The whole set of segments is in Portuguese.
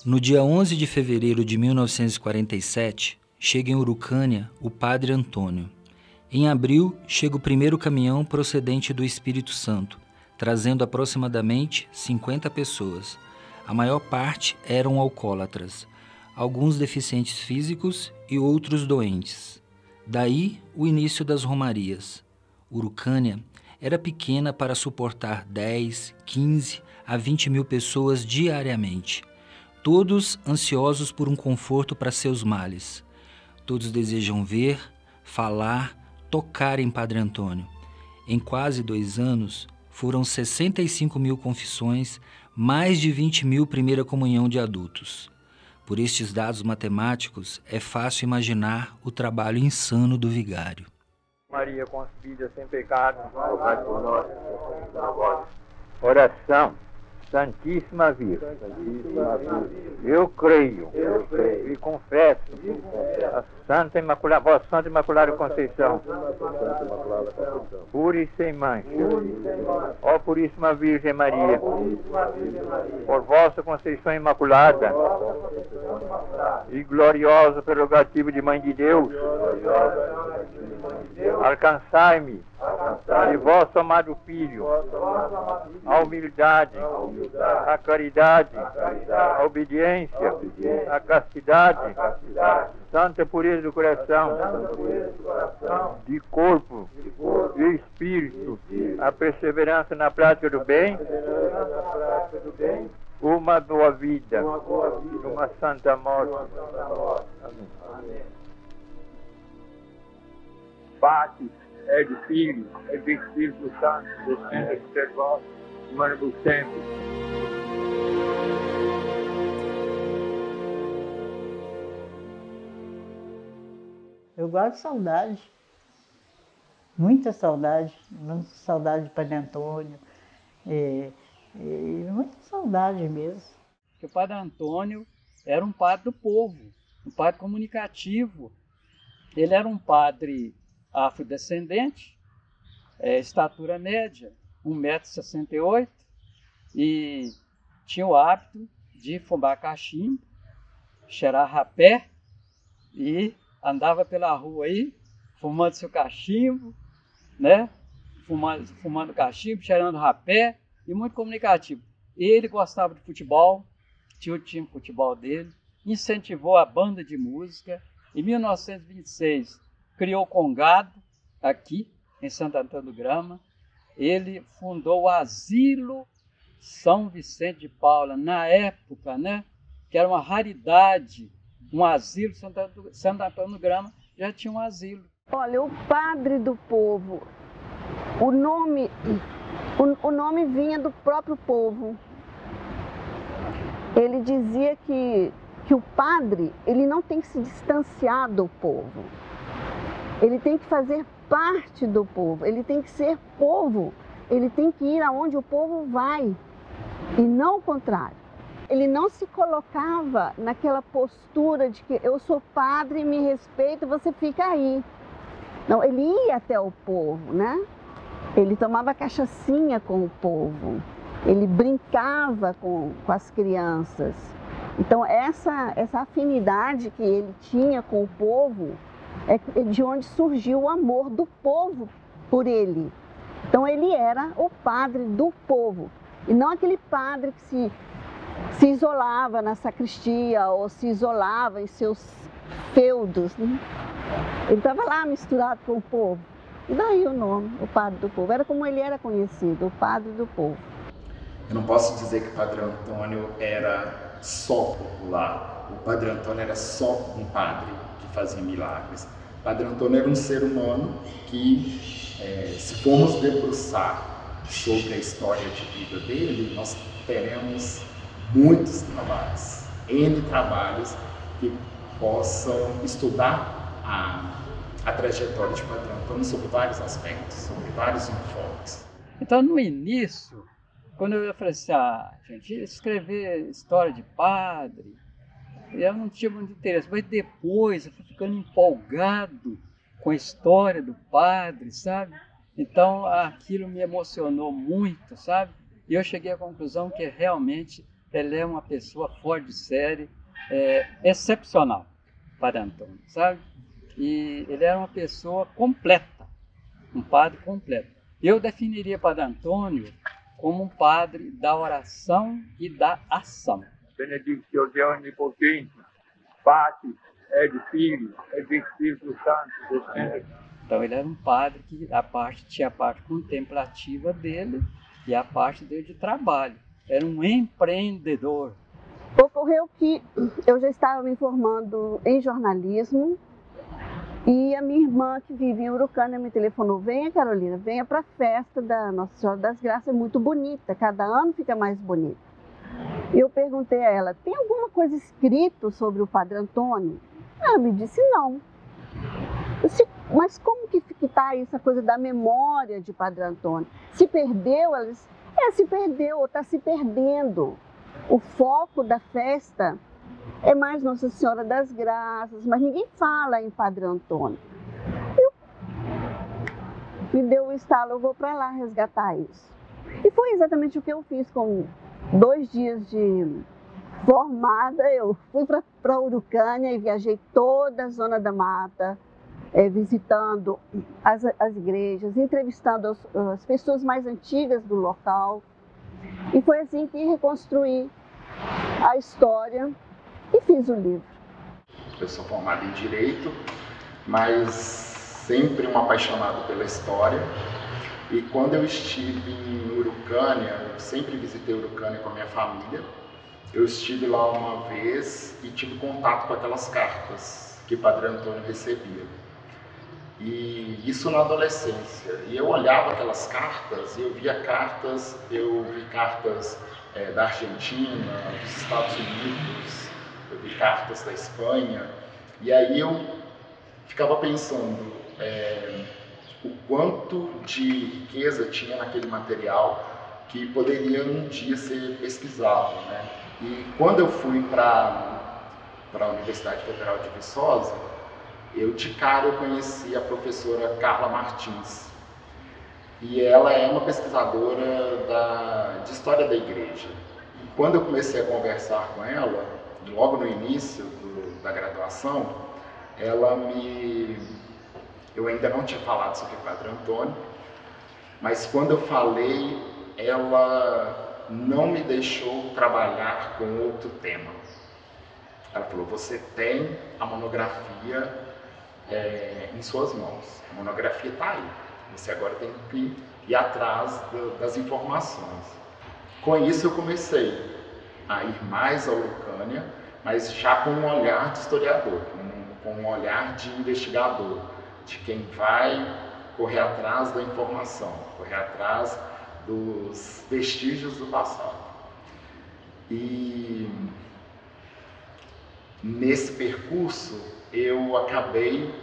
No dia 11 de fevereiro de 1947, chega em Urucânia o Padre Antônio. Em abril, chega o primeiro caminhão procedente do Espírito Santo, trazendo aproximadamente 50 pessoas. A maior parte eram alcoólatras, alguns deficientes físicos e outros doentes. Daí o início das romarias. Urucânia era pequena para suportar 10, 15 a 20 mil pessoas diariamente. Todos ansiosos por um conforto para seus males. Todos desejam ver, falar, tocar em Padre Antônio. Em quase 2 anos, foram 65 mil confissões, mais de 20 mil primeira comunhão de adultos. Por estes dados matemáticos, é fácil imaginar o trabalho insano do vigário. Maria concebida sem pecado, rogai por nós. Oração. Santíssima Virgem, eu creio e confesso a Santa Imaculada, Vossa Santa Imaculada Conceição, pura e sem mancha, ó Puríssima Virgem Maria, por vossa Conceição Imaculada e gloriosa prerrogativa de Mãe de Deus, alcançai-me de vosso amado Filho a humildade, a caridade, a obediência, a castidade, santa pureza do coração, de corpo e espírito, a perseverança na prática do bem, uma boa vida, uma santa morte. Amém. Pátio, é de Filho, é de Espírito Santo, descenda de ser vosso, humano sempre. Eu gosto de saudade, muita saudade de Padre Antônio, muita saudade mesmo. O Padre Antônio era um padre do povo, um padre comunicativo. Ele era um padre afrodescendente, estatura média, 1,68 m, e tinha o hábito de fumar cachimbo, cheirar rapé, e andava pela rua aí, fumando seu cachimbo, né? Fumando cachimbo, cheirando rapé, e muito comunicativo. Ele gostava de futebol, tinha o time de futebol dele, incentivou a banda de música. Em 1926, criou o Congado, aqui em Santo Antônio do Grama. Ele fundou o Asilo São Vicente de Paula, na época, né, que era uma raridade, um asilo. Santo Antônio do Grama já tinha um asilo. Olha, o Padre do Povo, o nome vinha do próprio povo. Ele dizia que o padre, ele não tem que se distanciar do povo. Ele tem que fazer parte do povo, ele tem que ser povo, ele tem que ir aonde o povo vai, e não o contrário. Ele não se colocava naquela postura de que eu sou padre, me respeito, você fica aí. Não, ele ia até o povo, né? Ele tomava cachaçinha com o povo, ele brincava com as crianças. Então essa afinidade que ele tinha com o povo é de onde surgiu o amor do povo por ele. Então ele era o padre do povo, e não aquele padre que se isolava na sacristia ou se isolava em seus feudos, né? Ele estava lá misturado com o povo. E daí o nome, o Padre do Povo. Era como ele era conhecido, o Padre do Povo. Eu não posso dizer que o Padre Antônio era só popular. O Padre Antônio era só um padre que fazia milagres. O Padre Antônio era um ser humano que, se formos debruçar sobre a história de vida dele, nós teremos muitos trabalhos, N trabalhos que possam estudar a trajetória de Padre Antônio sobre vários aspectos, sobre vários enfoques. Então, no início, quando eu falei assim, gente, escrever história de padre, eu não tinha muito interesse, mas depois eu fui ficando empolgado com a história do padre, sabe? Então, aquilo me emocionou muito, sabe? E eu cheguei à conclusão que realmente ele é uma pessoa fora de série, excepcional, Padre Antônio, sabe? E ele era uma pessoa completa, um padre completo. Eu definiria Padre Antônio como um padre da oração e da ação. Benedictio Deus Onipotente, Patris, et Filhos, et Espírito Santo. Então ele era um padre que tinha a parte contemplativa dele e a parte dele de trabalho. Era um empreendedor. Ocorreu que eu já estava me formando em jornalismo e a minha irmã, que vive em Urucânia, me telefonou: venha, Carolina, venha para a festa da Nossa Senhora das Graças, é muito bonita, cada ano fica mais bonita. E eu perguntei a ela: tem alguma coisa escrita sobre o Padre Antônio? Ela me disse: não. Eu disse: mas como que está essa coisa da memória de Padre Antônio? Se perdeu? Ela disse: se perdeu, ou está se perdendo. O foco da festa é mais Nossa Senhora das Graças, mas ninguém fala em Padre Antônio. Me deu o estalo: eu vou para lá resgatar isso. E foi exatamente o que eu fiz. Com 2 dias de formada, eu fui para Urucânia e viajei toda a Zona da Mata, visitando as igrejas, entrevistando as pessoas mais antigas do local. E foi assim que reconstruí a história e fiz o livro. Eu sou formado em Direito, mas sempre um apaixonado pela história. E quando eu estive em Urucânia, eu sempre visitei Urucânia com a minha família, eu estive lá uma vez e tive contato com aquelas cartas que Padre Antônio recebia. E isso na adolescência. E eu olhava aquelas cartas e eu vi cartas da Argentina, dos Estados Unidos, eu vi cartas da Espanha. E aí eu ficava pensando o quanto de riqueza tinha naquele material que poderia um dia ser pesquisado, né? E quando eu fui para a Universidade Federal de Viçosa, de cara eu conheci a professora Carla Martins. E ela é uma pesquisadora de história da igreja. E quando eu comecei a conversar com ela, logo no início da graduação, eu ainda não tinha falado sobre o Padre Antônio, mas quando eu falei, ela não me deixou trabalhar com outro tema. Ela falou: você tem a monografia em suas mãos, a monografia está aí, você agora tem que ir atrás das informações. Com isso eu comecei a ir mais à Urucânia, mas já com um olhar de historiador, com um olhar de investigador, de quem vai correr atrás da informação, correr atrás dos vestígios do passado. E nesse percurso eu acabei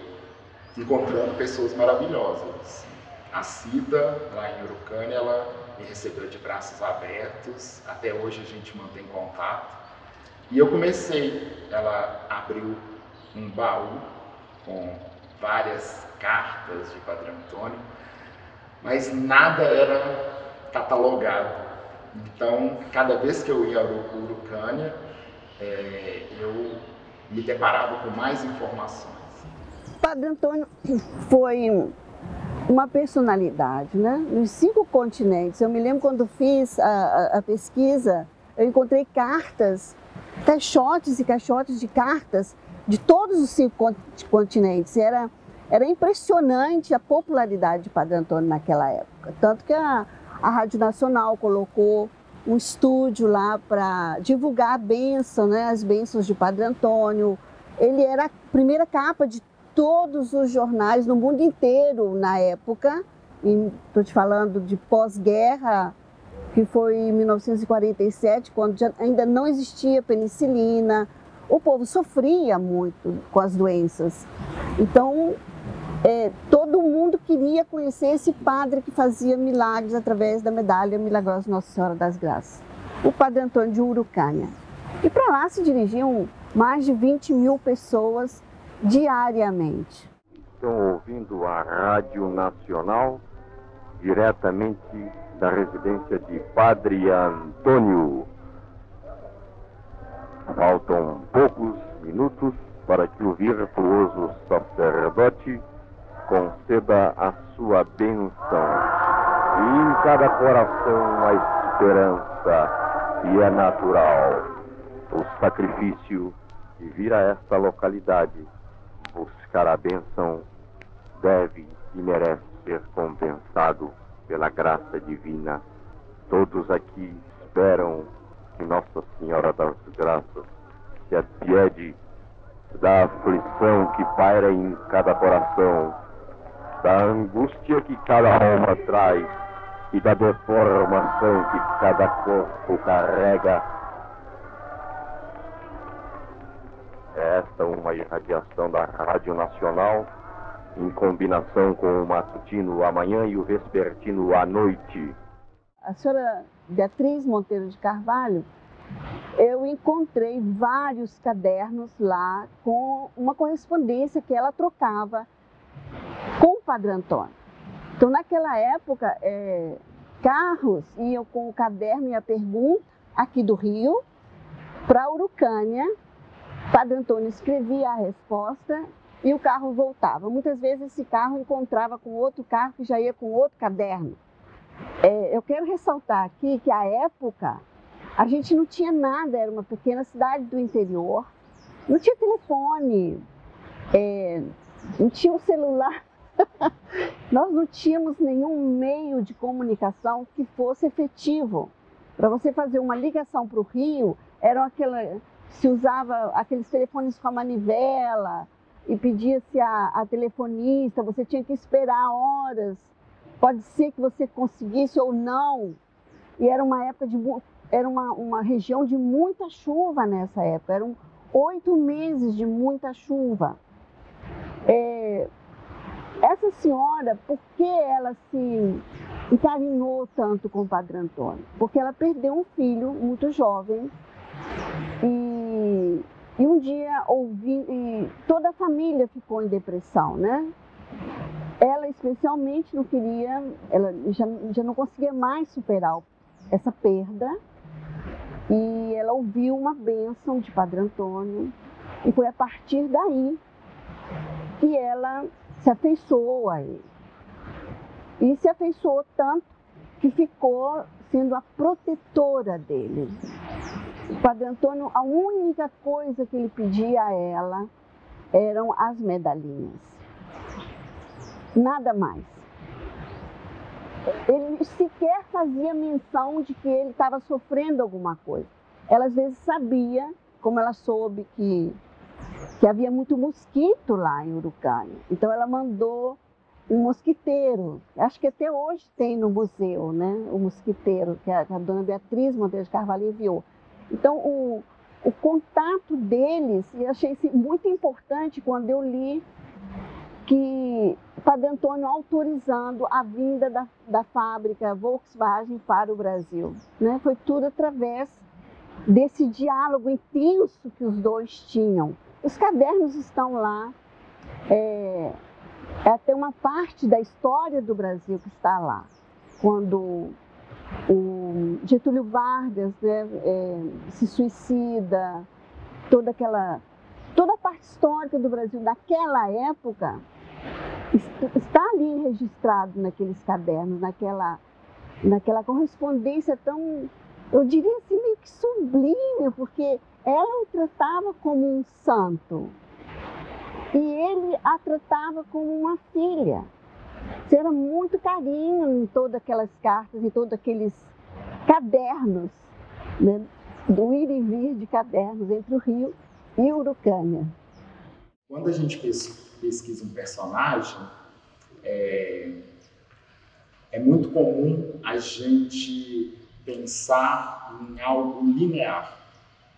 encontrando pessoas maravilhosas. A Cida, lá em Urucânia, ela me recebeu de braços abertos, até hoje a gente mantém contato. E eu ela abriu um baú com várias cartas de Padre Antônio, mas nada era catalogado. Então, cada vez que eu ia a Urucânia, eu me deparava com mais informações. Padre Antônio foi uma personalidade, né? Nos 5 continentes. Eu me lembro quando fiz a pesquisa, eu encontrei cartas, caixotes e caixotes de cartas de todos os 5 continentes. Era impressionante a popularidade de Padre Antônio naquela época. Tanto que a Rádio Nacional colocou um estúdio lá para divulgar a bênção, né? As bênçãos de Padre Antônio. Ele era a primeira capa de todos os jornais no mundo inteiro na época. Estou te falando de pós-guerra, que foi em 1947, quando ainda não existia penicilina. O povo sofria muito com as doenças. Então, todo mundo queria conhecer esse padre que fazia milagres através da medalha milagrosa Nossa Senhora das Graças, o Padre Antônio de Urucânia. E para lá se dirigiam mais de 20.000 pessoas diariamente. Estão ouvindo a Rádio Nacional, diretamente da residência de Padre Antônio. Faltam poucos minutos para que o virtuoso sacerdote conceda a sua bênção. E em cada coração a esperança, e é natural o sacrifício de vir a esta localidade buscar a bênção deve e merece ser compensado pela graça divina. Todos aqui esperam que Nossa Senhora das Graças se apiede da aflição que paira em cada coração, da angústia que cada alma traz e da deformação que cada corpo carrega. É esta uma irradiação da Rádio Nacional, em combinação com o matutino amanhã e o vespertino à noite. A senhora Beatriz Monteiro de Carvalho, eu encontrei vários cadernos lá com uma correspondência que ela trocava com o Padre Antônio. Então, naquela época, carros iam com o caderno e a pergunta aqui do Rio para Urucânia. Padre Antônio escrevia a resposta e o carro voltava. Muitas vezes esse carro encontrava com outro carro que já ia com outro caderno. Eu quero ressaltar aqui que à época a gente não tinha nada, era uma pequena cidade do interior, não tinha telefone, não tinha um celular, nós não tínhamos nenhum meio de comunicação que fosse efetivo. Para você fazer uma ligação para o Rio, se usava aqueles telefones com a manivela e pedia-se a telefonista, você tinha que esperar horas, pode ser que você conseguisse ou não, e era uma época era uma região de muita chuva nessa época, eram 8 meses de muita chuva. Essa senhora, por que ela se encarinou tanto com o Padre Antônio? Porque ela perdeu um filho muito jovem e um dia toda a família ficou em depressão, né? Ela especialmente não queria, ela já não conseguia mais superar essa perda e ela ouviu uma bênção de Padre Antônio e foi a partir daí que ela se afeiçoou a ele. E se afeiçoou tanto que ficou sendo a protetora dele. O Padre Antônio, a única coisa que ele pedia a ela eram as medalhinhas. Nada mais. Ele sequer fazia menção de que ele estava sofrendo alguma coisa. Ela às vezes sabia, como ela soube que havia muito mosquito lá em Urucânia. Então ela mandou um mosquiteiro. Acho que até hoje tem no museu, né? O mosquiteiro que a dona Beatriz Monteiro de Carvalho enviou. Então o contato deles, e achei muito importante quando eu li que Padre Antônio autorizando a vinda da fábrica Volkswagen para o Brasil, né? Foi tudo através desse diálogo intenso que os dois tinham. Os cadernos estão lá, é até uma parte da história do Brasil que está lá. Quando o Getúlio Vargas, né, se suicida, toda a parte histórica do Brasil daquela época está ali registrado naqueles cadernos, naquela correspondência tão, eu diria assim, meio que sublime, porque ela o tratava como um santo e ele a tratava como uma filha. Era muito carinho em todas aquelas cartas, em todos aqueles cadernos, né, do ir e vir de cadernos entre o Rio e Urucânia. Quando a gente pesquisa um personagem, é muito comum a gente pensar em algo linear,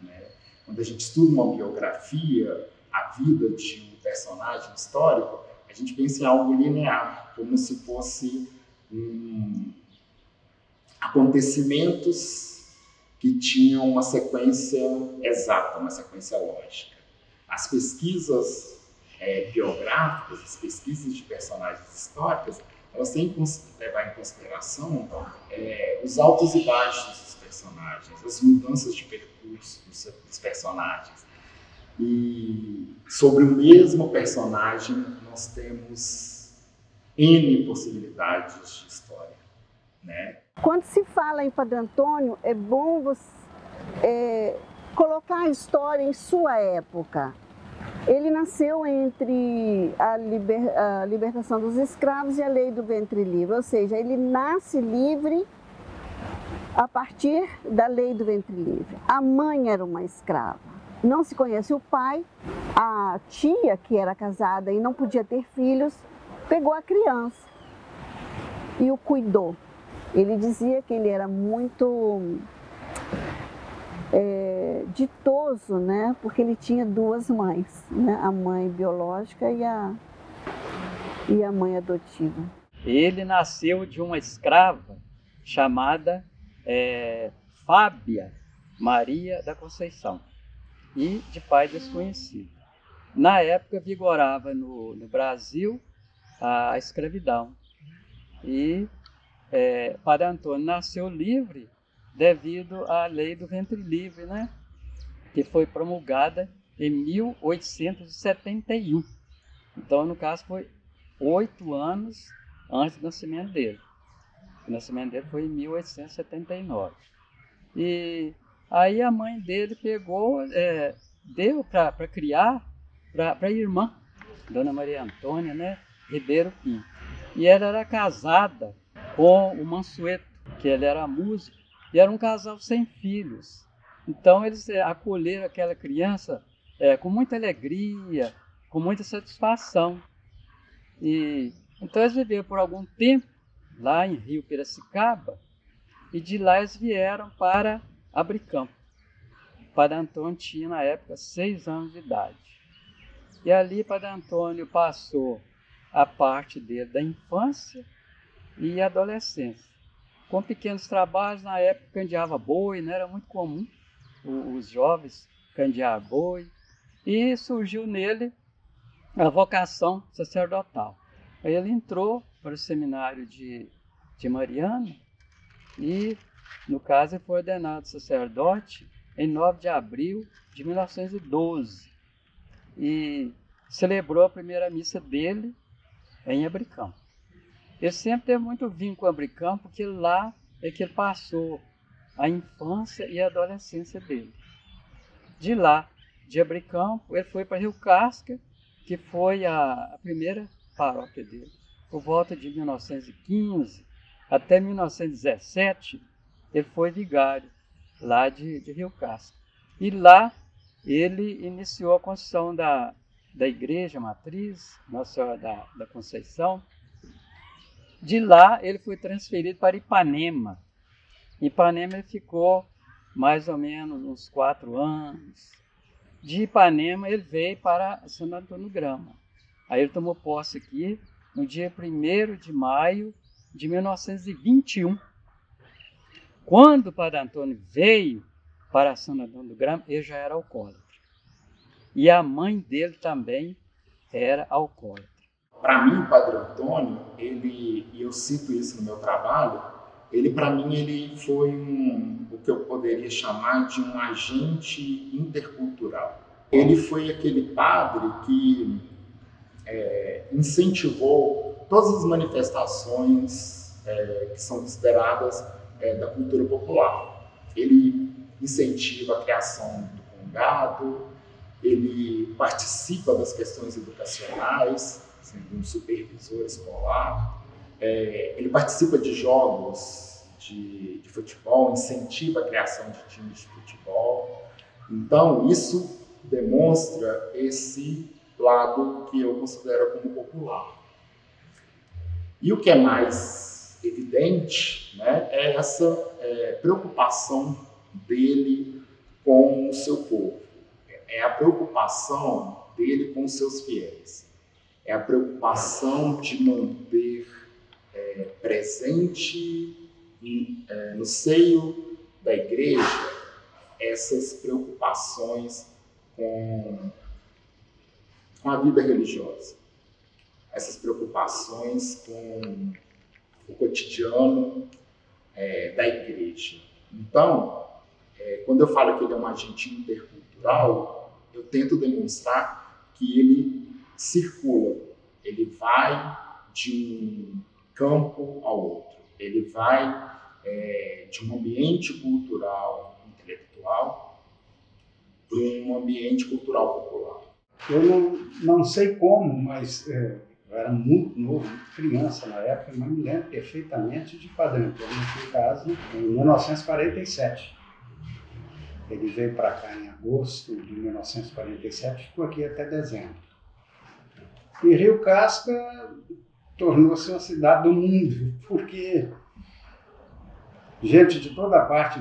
né? Quando a gente estuda uma biografia, a vida de um personagem histórico, a gente pensa em algo linear, como se fosse acontecimentos que tinham uma sequência exata, uma sequência lógica. As pesquisas biográficas, as pesquisas de personagens históricas, elas têm que levar em consideração os altos e baixos dos personagens. personagens, as mudanças de percurso dos personagens. E sobre o mesmo personagem, nós temos N possibilidades de história, né? Quando se fala em Padre Antônio, é bom você colocar a história em sua época. Ele nasceu entre a libertação dos escravos e a lei do ventre livre, ou seja, ele nasce livre a partir da lei do ventre livre. A mãe era uma escrava, não se conhece o pai, a tia, que era casada e não podia ter filhos, pegou a criança e o cuidou. Ele dizia que ele era muito ditoso, né? Porque ele tinha duas mães, né? A mãe biológica e a mãe adotiva. Ele nasceu de uma escrava chamada Fábia Maria da Conceição e de pai desconhecido. Na época vigorava no Brasil a escravidão e Padre Antônio nasceu livre devido à lei do ventre livre, né? Que foi promulgada em 1871. Então, no caso, foi 8 anos antes do nascimento dele. O nascimento dele foi em 1879. E aí a mãe dele pegou, deu para criar para a irmã, Dona Maria Antônia, né? Ribeiro Pinto. E ela era casada com o Mansueto, que ele era músico, e era um casal sem filhos. Então eles acolheram aquela criança com muita alegria, com muita satisfação. E então eles viveram por algum tempo lá em Rio Piracicaba, e de lá eles vieram para Abricampo. Padre Antônio tinha na época 6 anos de idade. E ali Padre Antônio passou a parte dele da infância e adolescência. Com pequenos trabalhos, na época candeava boi, né? Era muito comum os jovens candear boi. E surgiu nele a vocação sacerdotal. Aí ele entrou para o seminário de Mariana e, no caso, ele foi ordenado sacerdote em 9 de abril de 1912. E celebrou a primeira missa dele em Abricampo. Ele sempre teve muito vínculo com Abricampo, porque lá é que ele passou a infância e a adolescência dele. De lá, de Abricampo, ele foi para Rio Casca, que foi a primeira paróquia dele. Por volta de 1915 até 1917, ele foi vigário lá de Rio Casca. E lá ele iniciou a construção da igreja matriz, Nossa Senhora da Conceição. De lá ele foi transferido para Ipanema. Em Ipanema ele ficou mais ou menos uns 4 anos. De Ipanema ele veio para Santo Antônio do Grama. Aí ele tomou posse aqui no dia 1º de maio de 1921. Quando o Padre Antônio veio para Santo Antônio do Grama, ele já era alcoólatra. E a mãe dele também era alcoólatra. Para mim, o Padre Antônio, e eu cito isso no meu trabalho, para mim, ele foi o que eu poderia chamar de um agente intercultural. Ele foi aquele padre que incentivou todas as manifestações que são esperadas da cultura popular. Ele incentiva a criação do congado, ele participa das questões educacionais, sendo um supervisor escolar, ele participa de jogos de futebol, incentiva a criação de times de futebol. Então, isso demonstra esse lado que eu considero como popular. E o que é mais evidente, né, é essa preocupação dele com o seu povo. É a preocupação dele com os seus fiéis. É a preocupação de manter presente no seio da igreja essas preocupações com a vida religiosa, essas preocupações com o cotidiano da igreja. Então, Quando eu falo que ele é um agente intercultural, eu tento demonstrar que ele circula, ele vai de um campo ao outro, ele vai de um ambiente cultural intelectual para um ambiente cultural popular. Eu não sei como, mas eu era muito novo, muito criança na época, mas me lembro perfeitamente de Padre Antônio, que foi caso em 1947. Ele veio para cá em agosto de 1947, ficou aqui até dezembro. E Rio Casca tornou-se uma cidade do mundo, porque gente de toda parte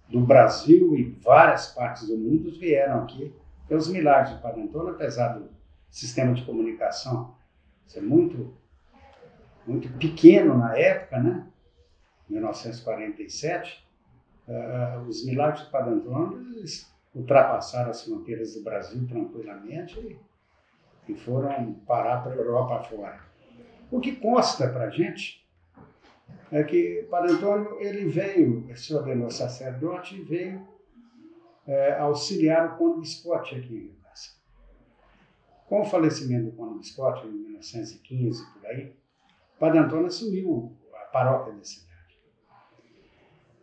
do Brasil e várias partes do mundo vieram aqui. Porque os milagres de Padre Antônio, apesar do sistema de comunicação ser muito, muito pequeno na época, né? 1947, os milagres de Padre Antônio ultrapassaram as fronteiras do Brasil tranquilamente e foram parar para a Europa fora. O que consta para a gente é que Padre Antônio ele se ordenou sacerdote e veio auxiliar o Conde Visconti aqui em Rio Casca. Com o falecimento do Conde Visconti, em 1915, por aí, Padre Antônio assumiu a paróquia da cidade.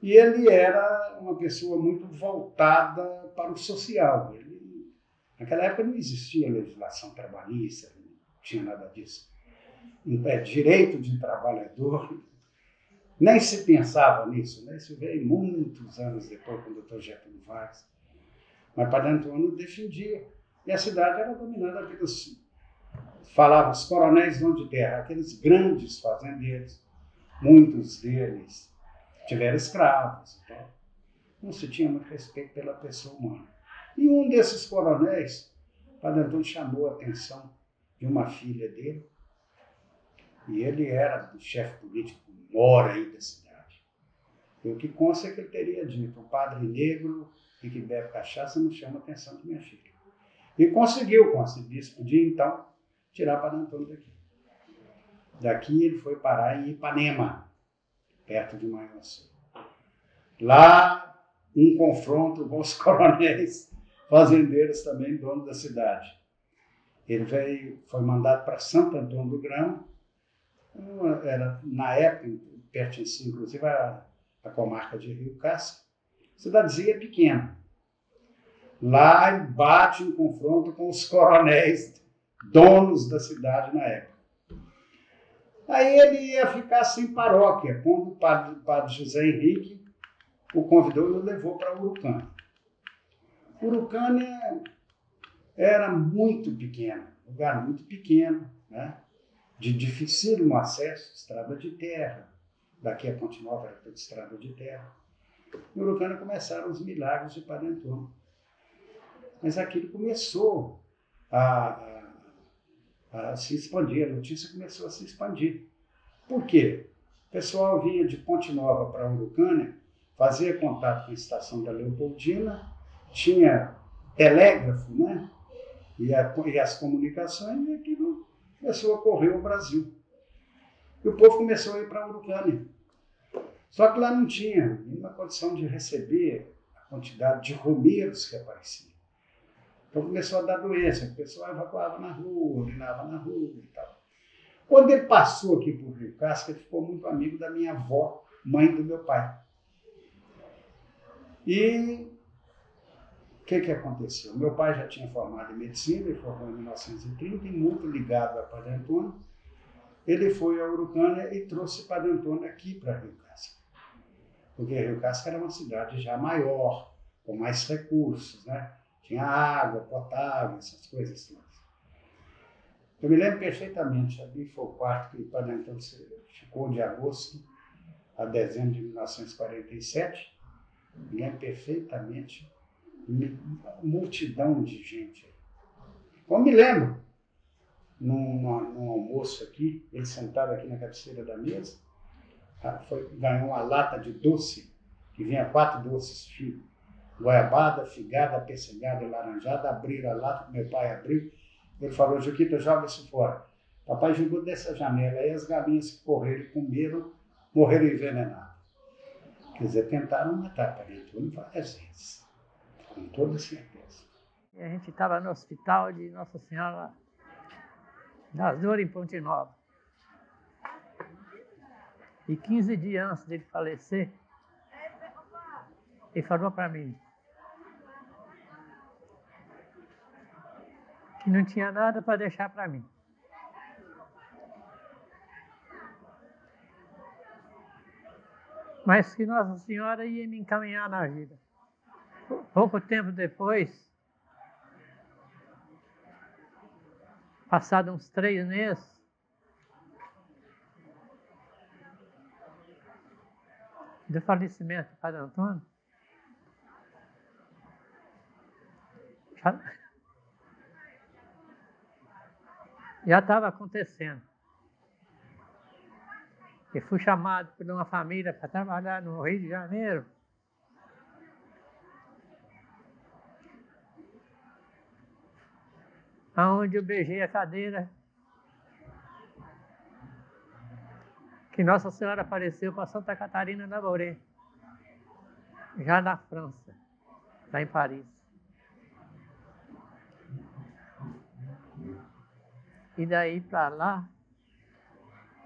E ele era uma pessoa muito voltada para o social. Naquela época não existia legislação trabalhista, não tinha nada disso. Direito de trabalhador, nem se pensava nisso, né? Isso veio muitos anos depois, com o Dr. Getúlio Vargas. Mas Padre Antônio defendia. E a cidade era dominada pelos, falavam, os coronéis donos de terra, aqueles grandes fazendeiros. Muitos deles tiveram escravos. Então, não se tinha muito respeito pela pessoa humana. E um desses coronéis, Padre Antônio chamou a atenção de uma filha dele, e ele era o chefe político mora aí da cidade. E o que consta é que ele teria dito: o padre negro e que bebe cachaça não chama a atenção de minha filha. E conseguiu, com o arcebispo de então, tirar Padre Antônio daqui. Daqui ele foi parar em Ipanema, perto de Manhuaçu. Lá, um confronto com os coronéis fazendeiros também, dono da cidade. Ele foi mandado para Santo Antônio do Grão, era, na época, pertencia inclusive à comarca de Rio Casca, cidadezinha pequena. Lá ele bate em confronto com os coronéis, donos da cidade na época. Aí ele ia ficar sem paróquia, quando o padre José Henrique o convidou e o levou para Urucânia. Urucânia era muito pequeno, lugar muito pequeno, né? De dificílimo acesso, estrada de terra. Daqui a Ponte Nova era toda estrada de terra. Em Urucânia começaram os milagres de Padre Antônio. Mas aquilo começou a se expandir, a notícia começou a se expandir. Por quê? O pessoal vinha de Ponte Nova para Urucânia, fazia contato com a estação da Leopoldina, tinha telégrafo, né? E as comunicações, e aquilo começou a correr o Brasil. E o povo começou a ir para Urucânia. Só que lá não tinha nenhuma condição de receber a quantidade de romeiros que apareciam. Então começou a dar doença, o pessoal evacuava na rua, urinava na rua e tal. Quando ele passou aqui por Rio Casca, ele ficou muito amigo da minha avó, mãe do meu pai. E o que aconteceu? Meu pai já tinha formado em medicina, ele formou em 1930, e muito ligado a Padre Antônio. Ele foi a Urucânia e trouxe Padre Antônio aqui para Rio Casca. Porque Rio Casca era uma cidade já maior, com mais recursos, né? Tinha água potável, essas coisas todas. Eu me lembro perfeitamente, ali foi o quarto que o Padre Antônio ficou de agosto a dezembro de 1947. Me lembro perfeitamente, multidão de gente. Como me lembro, num almoço aqui, ele sentado aqui na cabeceira da mesa, ganhou uma lata de doce, que vinha 4 doces, goiabada, figada, persegada e laranjada. Abriram a lata, meu pai abriu, ele falou: Juquita, joga isso fora. Papai jogou dessa janela, aí as galinhas que correram e comeram, morreram envenenadas. Quer dizer, tentaram matar Padre Antônio várias vezes, com toda certeza. E a gente estava no hospital de Nossa Senhora das Dores, em Ponte Nova. E 15 dias antes dele falecer, ele falou para mim que não tinha nada para deixar para mim. Mas que Nossa Senhora ia me encaminhar na vida. Pouco tempo depois, passados uns 3 meses, do falecimento do Padre Antônio, já estava acontecendo. Eu fui chamado por uma família para trabalhar no Rio de Janeiro. Onde eu beijei a cadeira que Nossa Senhora apareceu para Santa Catarina da Boré, já na França, lá em Paris. E daí para lá,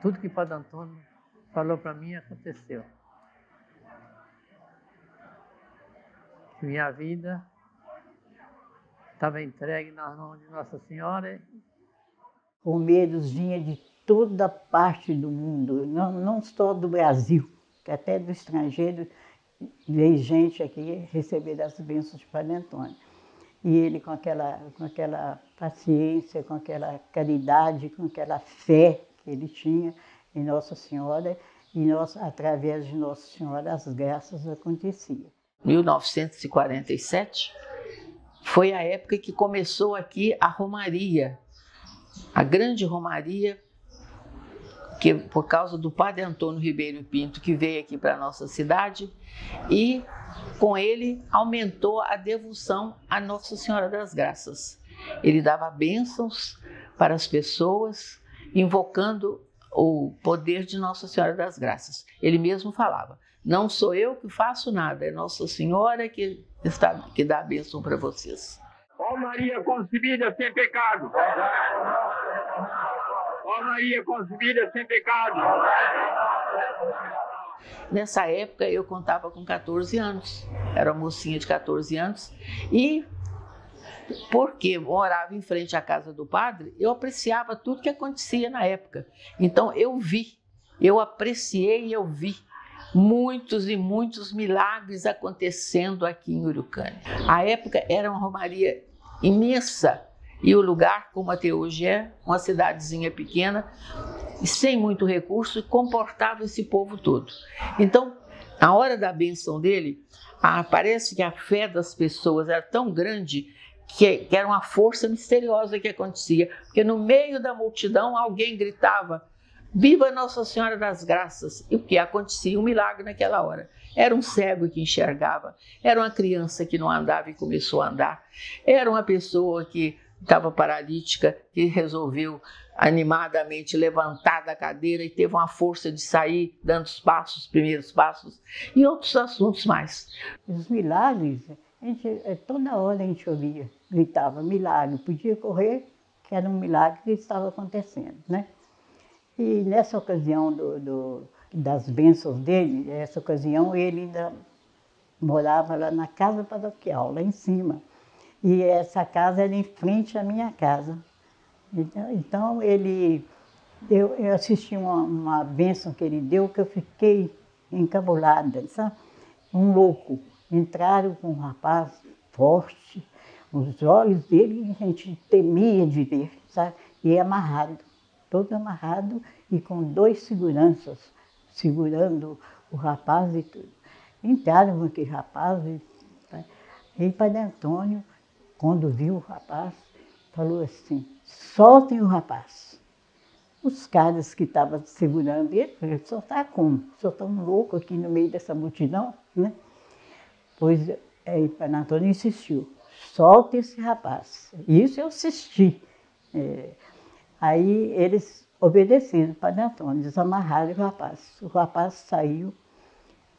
tudo que Padre Antônio falou para mim aconteceu. Minha vida estava entregue nas mãos de Nossa Senhora. O medo vinha de toda parte do mundo, não só do Brasil, que até do estrangeiro veio gente aqui receber as bênçãos de Padre Antônio. E ele com aquela paciência, com aquela caridade, com aquela fé que ele tinha em Nossa Senhora, e através de Nossa Senhora as graças aconteciam. 1947 foi a época que começou aqui a Romaria, a grande Romaria, que por causa do Padre Antônio Ribeiro Pinto, que veio aqui para a nossa cidade, e com ele aumentou a devoção a Nossa Senhora das Graças. Ele dava bênçãos para as pessoas, invocando o poder de Nossa Senhora das Graças. Ele mesmo falava: não sou eu que faço nada, é Nossa Senhora que dá a bênção para vocês. Ó Maria concebida sem pecado. Ó Maria concebida sem pecado. Nessa época eu contava com 14 anos, era uma mocinha de 14 anos, e porque morava em frente à casa do padre, eu apreciava tudo que acontecia na época. Então eu apreciei e eu vi muitos e muitos milagres acontecendo aqui em Urucânia. A época era uma romaria imensa, e o lugar, como até hoje é, uma cidadezinha pequena, sem muito recurso, comportava esse povo todo. Então, na hora da bênção dele, parece que a fé das pessoas era tão grande que era uma força misteriosa que acontecia, porque no meio da multidão alguém gritava: viva Nossa Senhora das Graças! E o que acontecia? Um milagre naquela hora. Era um cego que enxergava, era uma criança que não andava e começou a andar, era uma pessoa que estava paralítica, que resolveu animadamente levantar da cadeira e teve uma força de sair, dando os passos, os primeiros passos, e outros assuntos mais. Os milagres, toda hora a gente ouvia, gritava milagre, podia correr, que era um milagre que estava acontecendo, né? E nessa ocasião das bênçãos dele, essa ocasião ele ainda morava lá na casa paroquial, lá em cima. E essa casa era em frente à minha casa. Então eu assisti uma bênção que ele deu, que eu fiquei encabulada, sabe? Um louco. Entraram com um rapaz forte, os olhos dele a gente temia de ver, sabe? E amarrado, todo amarrado e com 2 seguranças segurando o rapaz e tudo. Entraram com aquele rapaz e Padre Antônio, quando viu o rapaz, falou assim: soltem o rapaz. Os caras que estavam segurando ele, soltar como? Soltar um louco aqui no meio dessa multidão, né? Pois aí Padre Antônio insistiu: solte esse rapaz. Isso eu assisti. Aí eles obedeceram Padre Antônio, desamarraram o rapaz. O rapaz saiu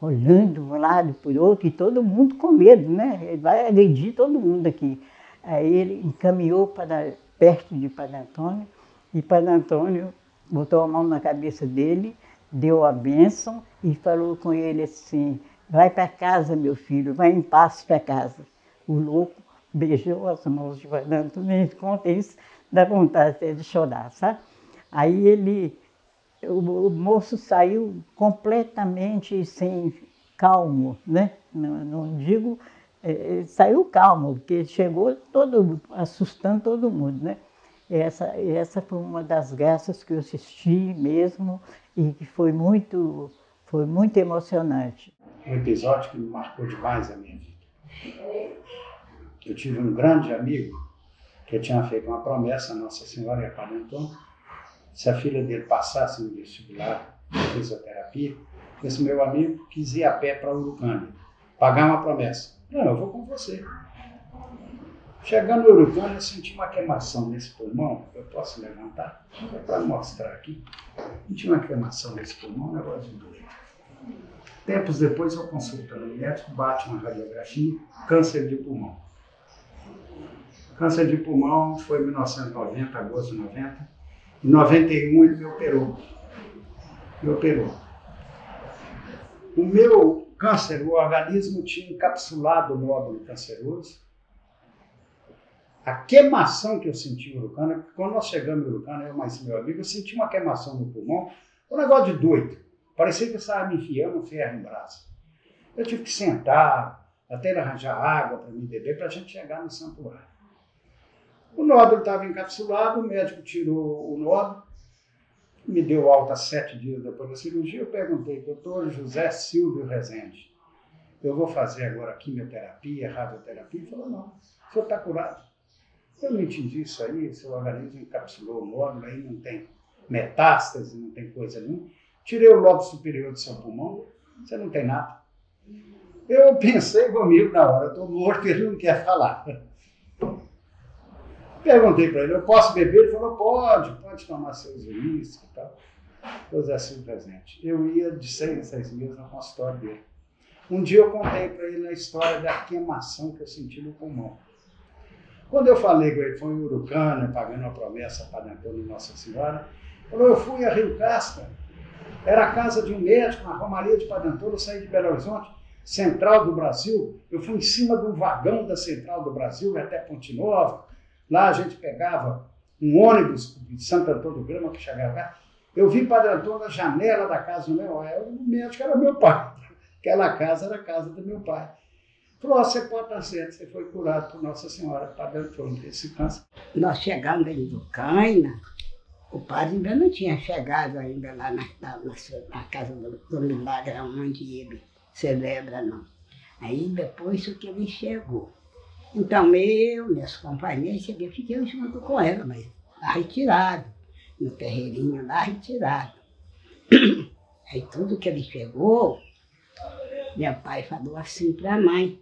olhando de um lado para o outro, e todo mundo com medo, né? Ele vai agredir todo mundo aqui. Aí ele encaminhou para perto de Padre Antônio, e Padre Antônio botou a mão na cabeça dele, deu a bênção e falou com ele assim: vai para casa, meu filho, vai em paz para casa. O louco beijou as mãos de Padre Antônio, conta isso, dá vontade até de chorar, sabe? Aí o moço saiu completamente sem calmo, né? Não digo, ele saiu calmo, porque ele chegou assustando todo mundo, né? Essa foi uma das graças que eu assisti mesmo e que foi muito emocionante. Um episódio que me marcou demais a minha vida. Eu tive um grande amigo que tinha feito uma promessa a Nossa Senhora e a Padre Antônio. Se a filha dele passasse no vestibular de fisioterapia, esse meu amigo quis ir a pé para Urucânia, pagar uma promessa. Não, eu vou com você. Chegando no Urucânia, eu senti uma queimação nesse pulmão. Eu posso levantar? Para mostrar aqui. Senti uma queimação nesse pulmão, um negócio de doido. Tempos depois, eu consultando o médico, bate uma radiografia, câncer de pulmão. Câncer de pulmão foi em 1990, agosto de 90. Em 91 ele me operou. O meu câncer, o organismo tinha encapsulado o nódulo canceroso. A queimação que eu senti em Urucânia, porque quando nós chegamos em Urucânia, eu mais meu amigo, eu senti uma queimação no pulmão, um negócio de doido. Parecia que eu estava me enfiando um ferro em brasa. Eu tive que sentar, até ele arranjar água para me beber, para a gente chegar no santuário. O nódulo estava encapsulado, o médico tirou o nódulo, me deu alta 7 dias depois da cirurgia. Eu perguntei, doutor José Silvio Rezende, eu vou fazer agora quimioterapia, radioterapia? Ele falou, não, o senhor está curado. Eu não entendi isso aí, seu organismo encapsulou o nódulo, aí não tem metástase, não tem coisa nenhuma. Tirei o lobo superior do seu pulmão, você não tem nada. Eu pensei comigo na hora, eu estou morto e ele não quer falar. Perguntei para ele, eu posso beber? Ele falou, pode tomar seus uísques e tal. Coisa assim presente. Eu ia de 6 em 6 meses no consultório dele. Um dia eu contei para ele a história da queimação que eu senti no pulmão. Quando eu falei com ele, foi em Urucânia, pagando uma promessa para Padre Antônio e Nossa Senhora, falou, eu fui a Rio Casca, era a casa de um médico, na Romaria de Padre Antônio, eu saí de Belo Horizonte, Central do Brasil, eu fui em cima de um vagão da Central do Brasil até Ponte Nova. Lá a gente pegava um ônibus de Santo Antônio do Grama que chegava lá. Eu vi Padre Antônio na janela da casa do meu pai. O médico era meu pai. Aquela casa era a casa do meu pai. Falou, você pode estar certo, você foi curado por Nossa Senhora, Padre Antônio, desse câncer. Nós chegamos em Urucânia, o padre ainda não tinha chegado ainda lá na casa do Milagre, onde ele celebra, não. Aí depois que ele chegou. Então eu, meus companheiros, fiquei junto com ela, mas lá retirado, no terreirinho lá retirado. Aí tudo que ele chegou, meu pai falou assim para a mãe,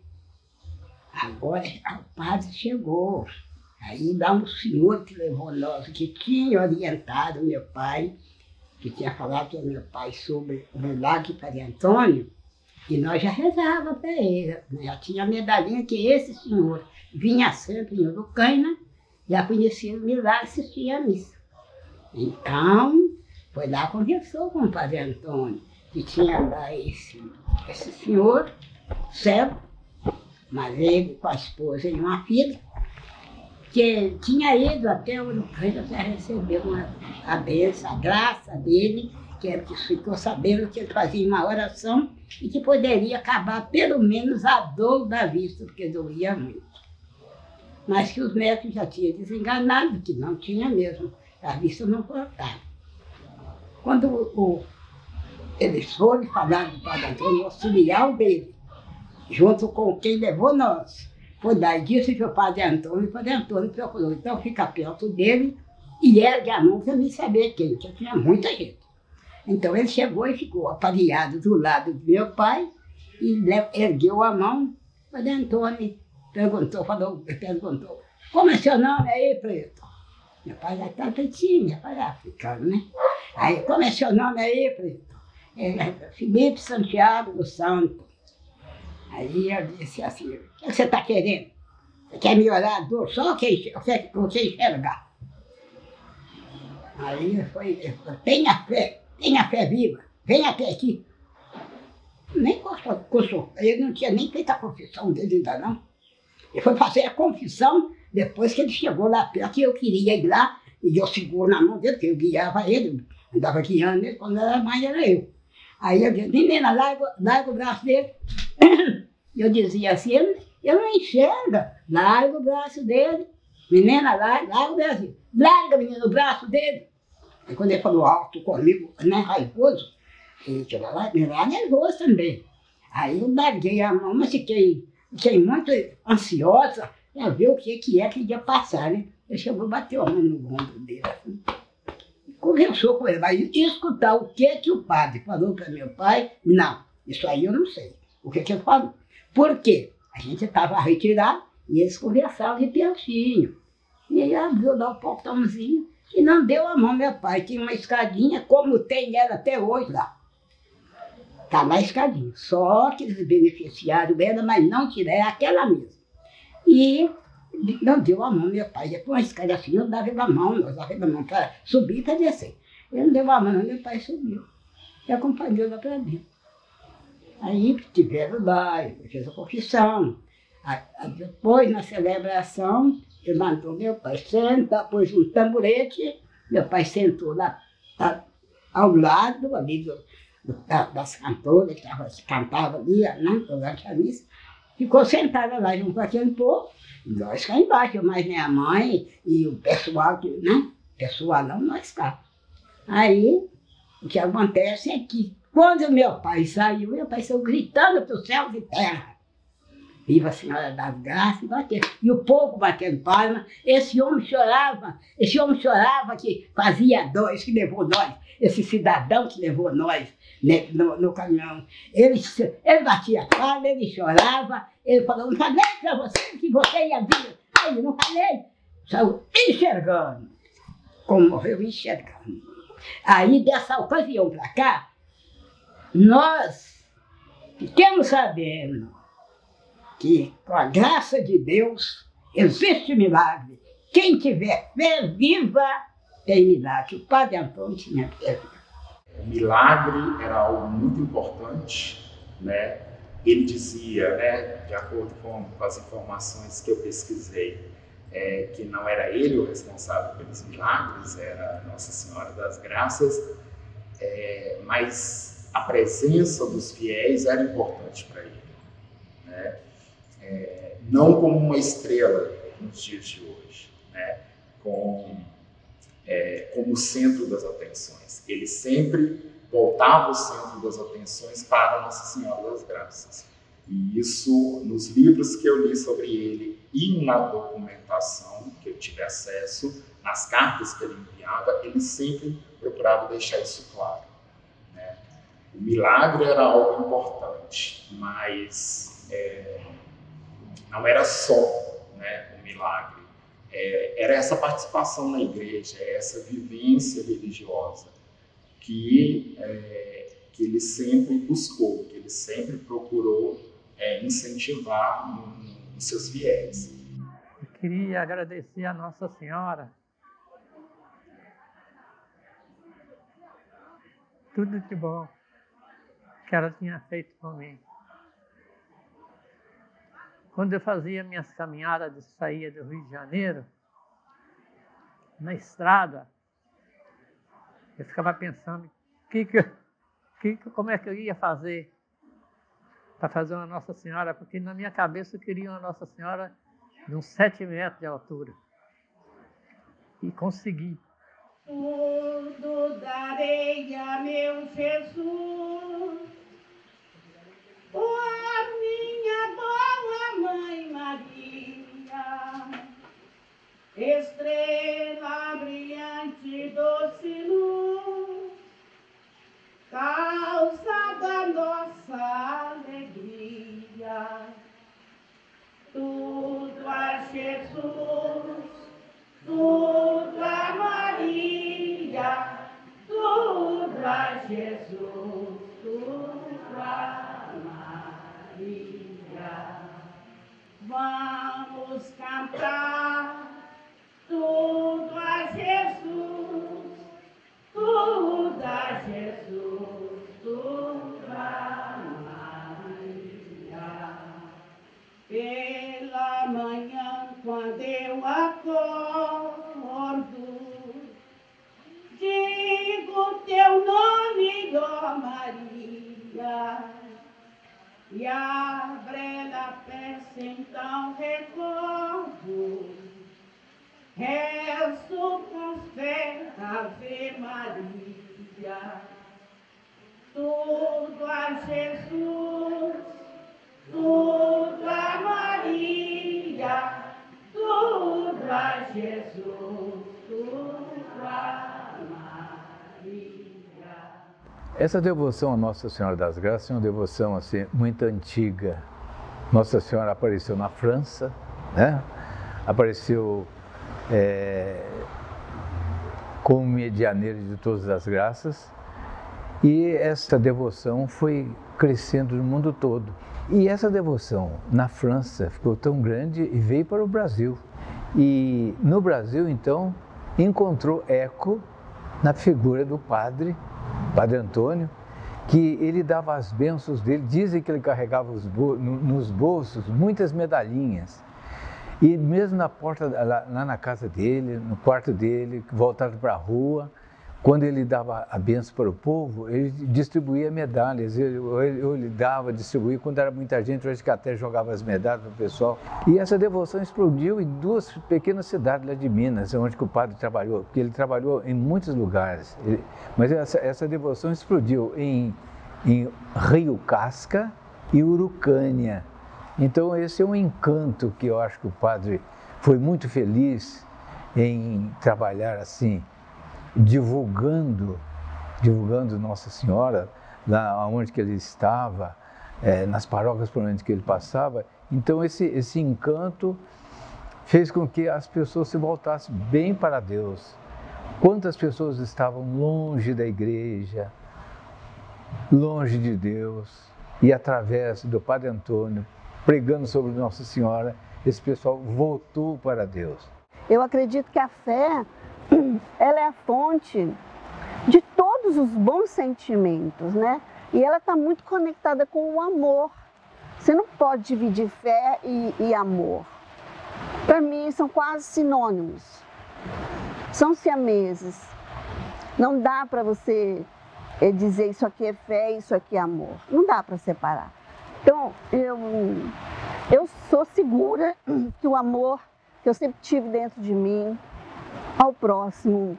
agora o padre chegou. Aí dá um senhor que levou nós, que tinha orientado meu pai, que tinha falado com meu pai sobre o milagre de Padre Antônio, e nós já rezávamos para ele. Já tinha a medalhinha que esse senhor vinha sempre em Urucânia, já conhecia o milagre, assistia a missa. Então, foi lá, conversou com o Padre Antônio, que tinha lá esse senhor, cego, mas ele com a esposa e uma filha, que tinha ido até Urucânia para receber a bênção, a graça dele, que ficou sabendo que ele fazia uma oração e que poderia acabar pelo menos a dor da vista, porque doía muito. Mas que os médicos já tinham desenganado, que não tinha mesmo, a vista não cortava. Quando eles foram falar do Padre Antônio, o auxiliar dele, junto com quem levou nós, foi dar e disse que o Padre Antônio procurou, então fica perto dele e ergue a mão para me saber quem, que tinha muita gente. Então ele chegou e ficou aparelhado do lado do meu pai e ergueu a mão. O Padre Antônio perguntou, como é seu nome aí, preto? Meu pai já está pretinho, meu pai é africano, né? Aí, como é seu nome aí, preto? Felipe Santiago dos Santos. Aí eu disse assim, o que você está querendo? Você quer melhorar a dor? Só você enxergar. Aí ele falou, tenha fé viva, venha até aqui. Nem constou, ele não tinha nem feito a confissão dele ainda não. Ele foi fazer a confissão depois que ele chegou lá perto e eu queria ir lá, e eu seguro na mão dele, porque eu guiava ele, andava guiando ele, quando era mãe era eu. Aí eu disse, menina, larga o braço dele. Eu dizia assim, ele não enxerga, larga o braço dele. Menina, larga o braço dele. Larga, menina, o braço dele. E quando ele falou alto comigo, né, raivoso, ele chegou lá, me lá nervoso também. Aí eu larguei a mão, mas fiquei muito ansiosa para ver o que ia passar, né? Ele chegou, bateu a mão no ombro dele, assim. Conversou com ele, vai escutar o que o padre falou para meu pai. Não, isso aí eu não sei. O que ele falou? Por quê? A gente estava retirado e eles conversavam de pertinho. E ele abriu lá o portãozinho e não deu a mão, meu pai. Tinha uma escadinha, como tem ela até hoje lá. Está lá a escadinha. Só que eles beneficiaram dela, mas não tiraram aquela mesma. E não deu a mão, meu pai. Depois uma escada assim, eu dava a mão para subir e para descer. Ele não deu a mão, meu pai subiu. E acompanhou lá para dentro. Aí tiveram lá, ele fez a confissão. Depois, na celebração, ele mandou meu pai sentar, pôs um tamborete, meu pai sentou lá ao lado ali das cantoras que cantavam ali, né, durante a missa. Ficou sentada lá junto com aquele povo, nós cá embaixo, mas minha mãe e o pessoal, né? Pessoal não, nós cá. Aí, o que acontece é que, quando meu pai saiu gritando para o céu e terra. Viva a Senhora das Graças, e o povo batendo palma. Esse homem chorava que fazia dois, que levou nós, esse cidadão que levou nós, né, no caminhão. Ele batia palma, ele chorava, ele falou, não falei para você que você ia vir. Aí, não falei. Saiu enxergando, como morreu enxergando. Aí, dessa ocasião para cá, nós ficamos sabendo que, com a graça de Deus, existe milagre. Quem tiver fé viva, tem milagre. O Padre Antônio tinha fé viva. O milagre era algo muito importante, né? Ele dizia, né, de acordo com as informações que eu pesquisei, que não era ele o responsável pelos milagres, era Nossa Senhora das Graças, mas a presença dos fiéis era importante para ele, né? Não como uma estrela nos dias de hoje, né? Como o centro das atenções. Ele sempre voltava o centro das atenções para Nossa Senhora das Graças. E isso, nos livros que eu li sobre ele e na documentação que eu tive acesso, nas cartas que ele enviava, ele sempre procurava deixar isso claro, né? O milagre era algo importante, mas não era só, né, o milagre. Era essa participação na igreja, essa vivência religiosa que ele sempre buscou, que ele sempre procurou incentivar nos seus fiéis. Eu queria agradecer a Nossa Senhora tudo de bom que ela tinha feito por mim. Quando eu fazia minhas caminhadas de saída do Rio de Janeiro, na estrada, eu ficava pensando como é que eu ia fazer para fazer uma Nossa Senhora, porque na minha cabeça eu queria uma Nossa Senhora de uns 7 metros de altura. E consegui. Tudo darei a meu Jesus, por minha boa Mãe Maria, estrela brilhante, doce luz, causa da nossa alegria. Tudo a Jesus, tudo a Maria, tudo a Jesus. vamos cantar tudo a Jesus, tudo a Jesus, tudo a Maria. Pela manhã, quando eu acordo, digo teu nome, ó Maria, e a brela peça então recordo, rezo com fé, Ave Maria, tudo a Jesus, tudo a Maria, tudo a Jesus, tudo a Maria. Essa devoção a Nossa Senhora das Graças é uma devoção assim, muito antiga. Nossa Senhora apareceu na França, né? Apareceu como medianeira de todas as graças, e essa devoção foi crescendo no mundo todo. E essa devoção na França ficou tão grande e veio para o Brasil. E no Brasil, então, encontrou eco na figura do Padre Antônio, que ele dava as bênçãos dele. Dizem que ele carregava nos bolsos muitas medalhinhas. E mesmo na porta, lá na casa dele, no quarto dele, voltado para a rua, quando ele dava a bênção para o povo, ele distribuía medalhas. Ele distribuía, quando era muita gente, eu acho que até jogava as medalhas para o pessoal. E essa devoção explodiu em 2 pequenas cidades lá de Minas, onde o padre trabalhou, porque ele trabalhou em muitos lugares. Mas essa devoção explodiu em Rio Casca e Urucânia. Então esse é um encanto que eu acho que o padre foi muito feliz em trabalhar assim, divulgando Nossa Senhora, lá onde que ele estava, nas paróquias por onde que ele passava. Então esse encanto fez com que as pessoas se voltassem bem para Deus. Quantas pessoas estavam longe da igreja, longe de Deus, e através do Padre Antônio, pregando sobre Nossa Senhora, esse pessoal voltou para Deus. Eu acredito que a fé, ela é a fonte de todos os bons sentimentos, né? E ela está muito conectada com o amor. Você não pode dividir fé e amor. Para mim, são quase sinônimos. São siameses. Não dá para você dizer isso aqui é fé e isso aqui é amor. Não dá para separar. Então, eu sou segura que o amor que eu sempre tive dentro de mim, ao próximo,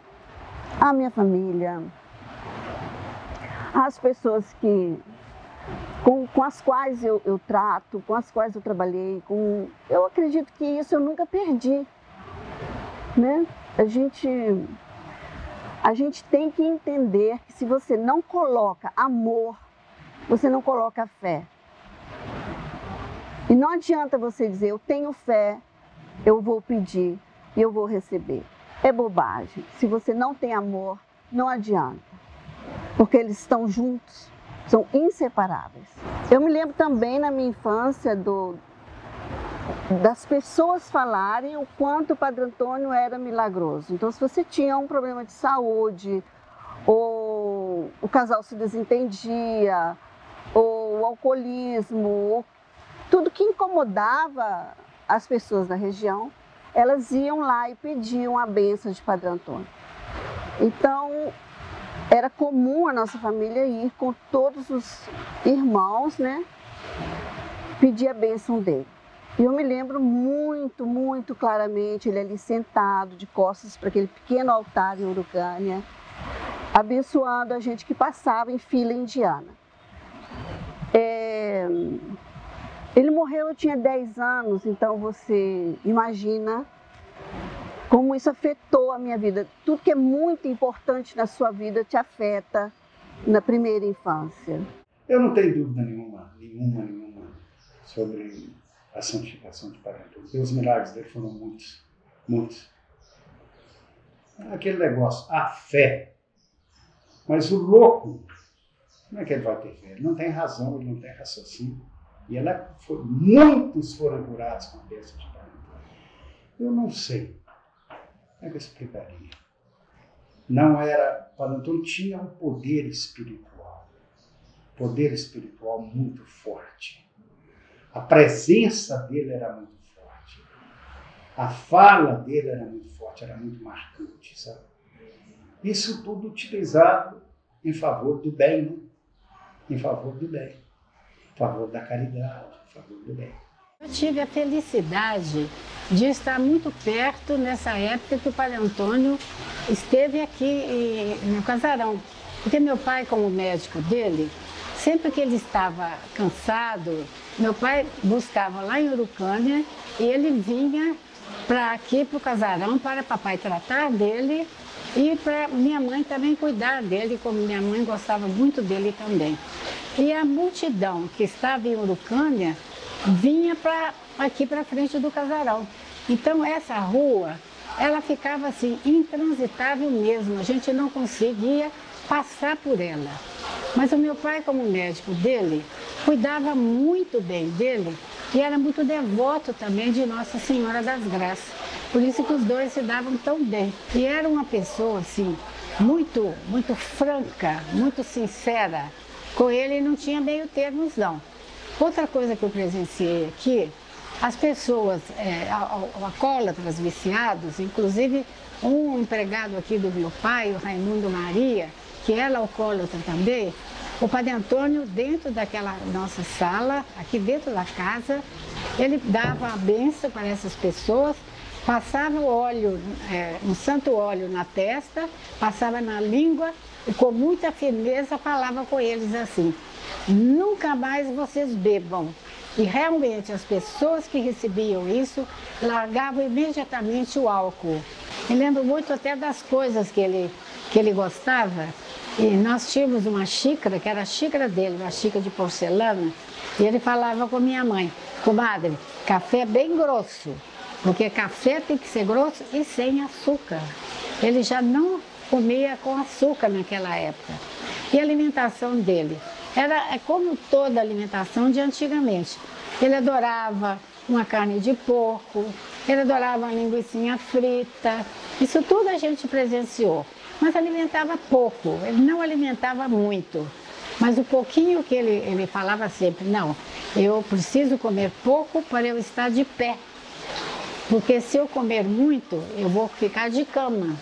à minha família, às pessoas com as quais eu trato, com as quais eu trabalhei, eu acredito que isso eu nunca perdi, né? A gente tem que entender que se você não coloca amor, você não coloca fé. E não adianta você dizer, eu tenho fé, eu vou pedir e eu vou receber. É bobagem. Se você não tem amor, não adianta. Porque eles estão juntos, são inseparáveis. Eu me lembro também na minha infância das pessoas falarem o quanto o Padre Antônio era milagroso. Então, se você tinha um problema de saúde, ou o casal se desentendia, ou o alcoolismo, ou tudo que incomodava as pessoas da região, elas iam lá e pediam a bênção de Padre Antônio. Então, era comum a nossa família ir com todos os irmãos, né, pedir a bênção dele. E eu me lembro muito, muito claramente ele ali sentado, de costas para aquele pequeno altar em Urucânia, abençoando a gente que passava em fila indiana. Ele morreu, eu tinha 10 anos, então você imagina como isso afetou a minha vida. Tudo que é muito importante na sua vida te afeta na primeira infância. Eu não tenho dúvida nenhuma sobre a santificação de Padre Antônio. Os milagres dele foram muitos, muitos. Aquele negócio, a fé. Mas o louco, como é que ele vai ter fé? Ele não tem razão, ele não tem raciocínio. E muitos foram curados com a bênção de Padre Antônio. Eu não sei. Como é que eu explicaria? Padre Antônio tinha um poder espiritual muito forte. A presença dele era muito forte. A fala dele era muito forte, era muito marcante, sabe? Isso tudo utilizado em favor do bem, né? Em favor do bem, em favor da caridade, em favor do bem. Eu tive a felicidade de estar muito perto nessa época que o Padre Antônio esteve aqui no Casarão. Porque meu pai, como médico dele, sempre que ele estava cansado, meu pai buscava lá em Urucânia e ele vinha aqui para o Casarão para papai tratar dele e para minha mãe também cuidar dele, como minha mãe gostava muito dele também. E a multidão que estava em Urucânia vinha aqui para frente do Casarão. Então essa rua, ela ficava assim, intransitável mesmo, a gente não conseguia passar por ela. Mas o meu pai, como médico dele, cuidava muito bem dele e era muito devoto também de Nossa Senhora das Graças. Por isso que os dois se davam tão bem. E era uma pessoa assim, muito franca, muito sincera. Com ele não tinha meio termos não. Outra coisa que eu presenciei aqui, as pessoas alcoólatras, viciados, inclusive um empregado aqui do meu pai, o Raimundo Maria, que era alcoólatra também, o Padre Antônio, dentro daquela nossa sala, aqui dentro da casa, ele dava a bênção para essas pessoas, passava o óleo, um santo óleo na testa, passava na língua e com muita firmeza falava com eles assim: nunca mais vocês bebam. E realmente as pessoas que recebiam isso largavam imediatamente o álcool. Me lembro muito até das coisas que ele gostava. E nós tínhamos uma xícara, que era a xícara dele, uma xícara de porcelana, e ele falava com minha mãe: comadre, café bem grosso, porque café tem que ser grosso e sem açúcar. Ele já não comia com açúcar naquela época. E a alimentação dele era como toda a alimentação de antigamente. Ele adorava uma carne de porco, ele adorava uma linguicinha frita, isso tudo a gente presenciou. Mas alimentava pouco, ele não alimentava muito. Mas o pouquinho que ele falava sempre: não, eu preciso comer pouco para eu estar de pé. Porque se eu comer muito, eu vou ficar de cama.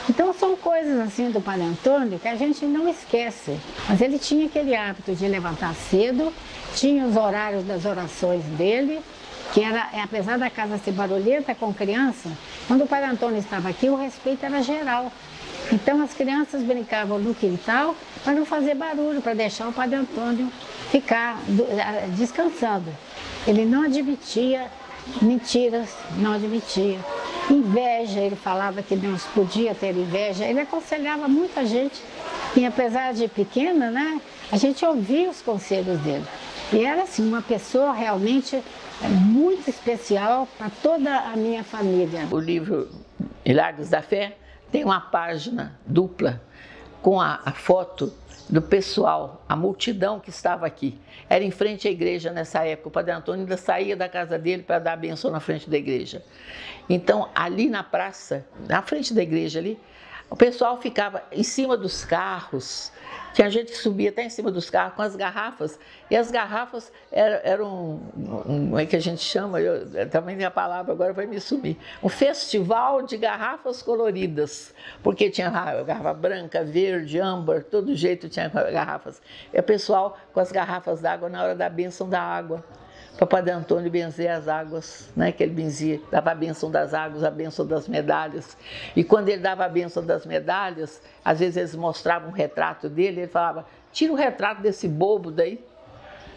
Então são coisas assim do Padre Antônio que a gente não esquece. Mas ele tinha aquele hábito de levantar cedo, tinha os horários das orações dele, que era, apesar da casa ser barulhenta com criança, quando o Padre Antônio estava aqui, o respeito era geral. Então as crianças brincavam no quintal para não fazer barulho, para deixar o Padre Antônio ficar descansando. Ele não admitia mentiras, não admitia. Inveja, ele falava que não se podia ter inveja. Ele aconselhava muita gente e apesar de pequena, né, a gente ouvia os conselhos dele. E era assim, uma pessoa realmente muito especial para toda a minha família. O livro Milagres da Fé tem uma página dupla com a foto do pessoal, a multidão que estava aqui. Era em frente à igreja nessa época. O Padre Antônio ainda saía da casa dele para dar a bênção na frente da igreja. Então, ali na praça, na frente da igreja ali, o pessoal ficava em cima dos carros. Tinha gente que subia até em cima dos carros com as garrafas. E as garrafas eram como é que a gente chama? Também tem a palavra, agora vai me sumir. Um festival de garrafas coloridas. Porque tinha garrafa branca, verde, âmbar, todo jeito tinha garrafas. E o pessoal com as garrafas d'água na hora da bênção da água. Para o Padre Antônio benzer as águas, né? Que ele benzia, dava a bênção das águas, a bênção das medalhas. E quando ele dava a bênção das medalhas, às vezes eles mostravam um retrato dele, ele falava: tira o retrato desse bobo daí.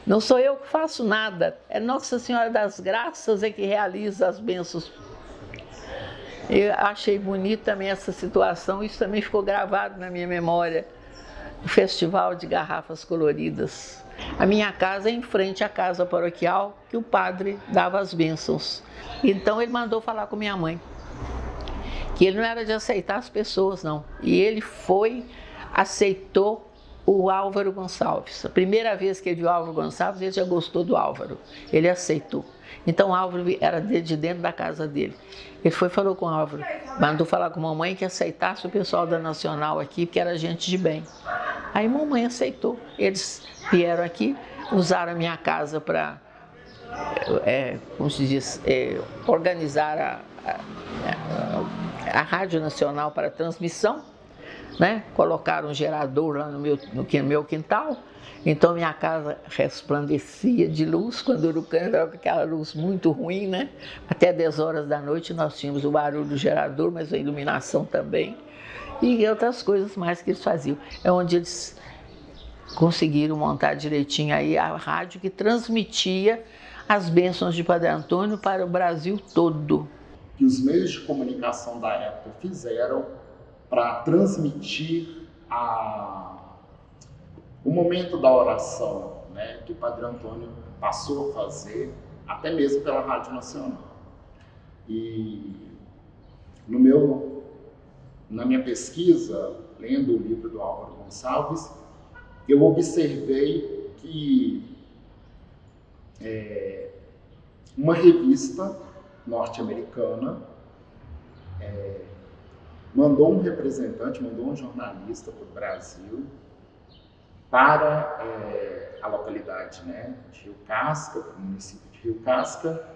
Não sou eu que faço nada, é Nossa Senhora das Graças que realiza as bênçãos. Eu achei bonita também essa situação, isso também ficou gravado na minha memória. O festival de garrafas coloridas. A minha casa é em frente à casa paroquial que o padre dava as bênçãos. Então ele mandou falar com minha mãe, que ele não era de aceitar as pessoas, não. E ele foi, aceitou o Álvaro Gonçalves. A primeira vez que ele viu o Álvaro Gonçalves, ele já gostou do Álvaro. Ele aceitou. Então o Álvaro era de dentro da casa dele. Ele foi e falou com o Álvaro, mandou falar com a mamãe que aceitasse o pessoal da Nacional aqui, porque era gente de bem. Aí a mamãe aceitou. Eles vieram aqui, usaram a minha casa para, como se diz, organizar a Rádio Nacional para transmissão, né? Colocaram um gerador lá no meu quintal. Então minha casa resplandecia de luz, quando o Urucânia estava com aquela luz muito ruim, né? Até 10 horas da noite nós tínhamos o barulho do gerador, mas a iluminação também. E outras coisas mais que eles faziam. É onde eles conseguiram montar direitinho aí a rádio que transmitia as bênçãos de Padre Antônio para o Brasil todo. Que os meios de comunicação da época fizeram para transmitir o momento da oração, né, que o Padre Antônio passou a fazer, até mesmo pela Rádio Nacional. E na minha pesquisa, lendo o livro do Álvaro Gonçalves, eu observei que uma revista norte-americana mandou um representante, mandou um jornalista para o Brasil, para a localidade, né, de Rio Casca, para o município de Rio Casca,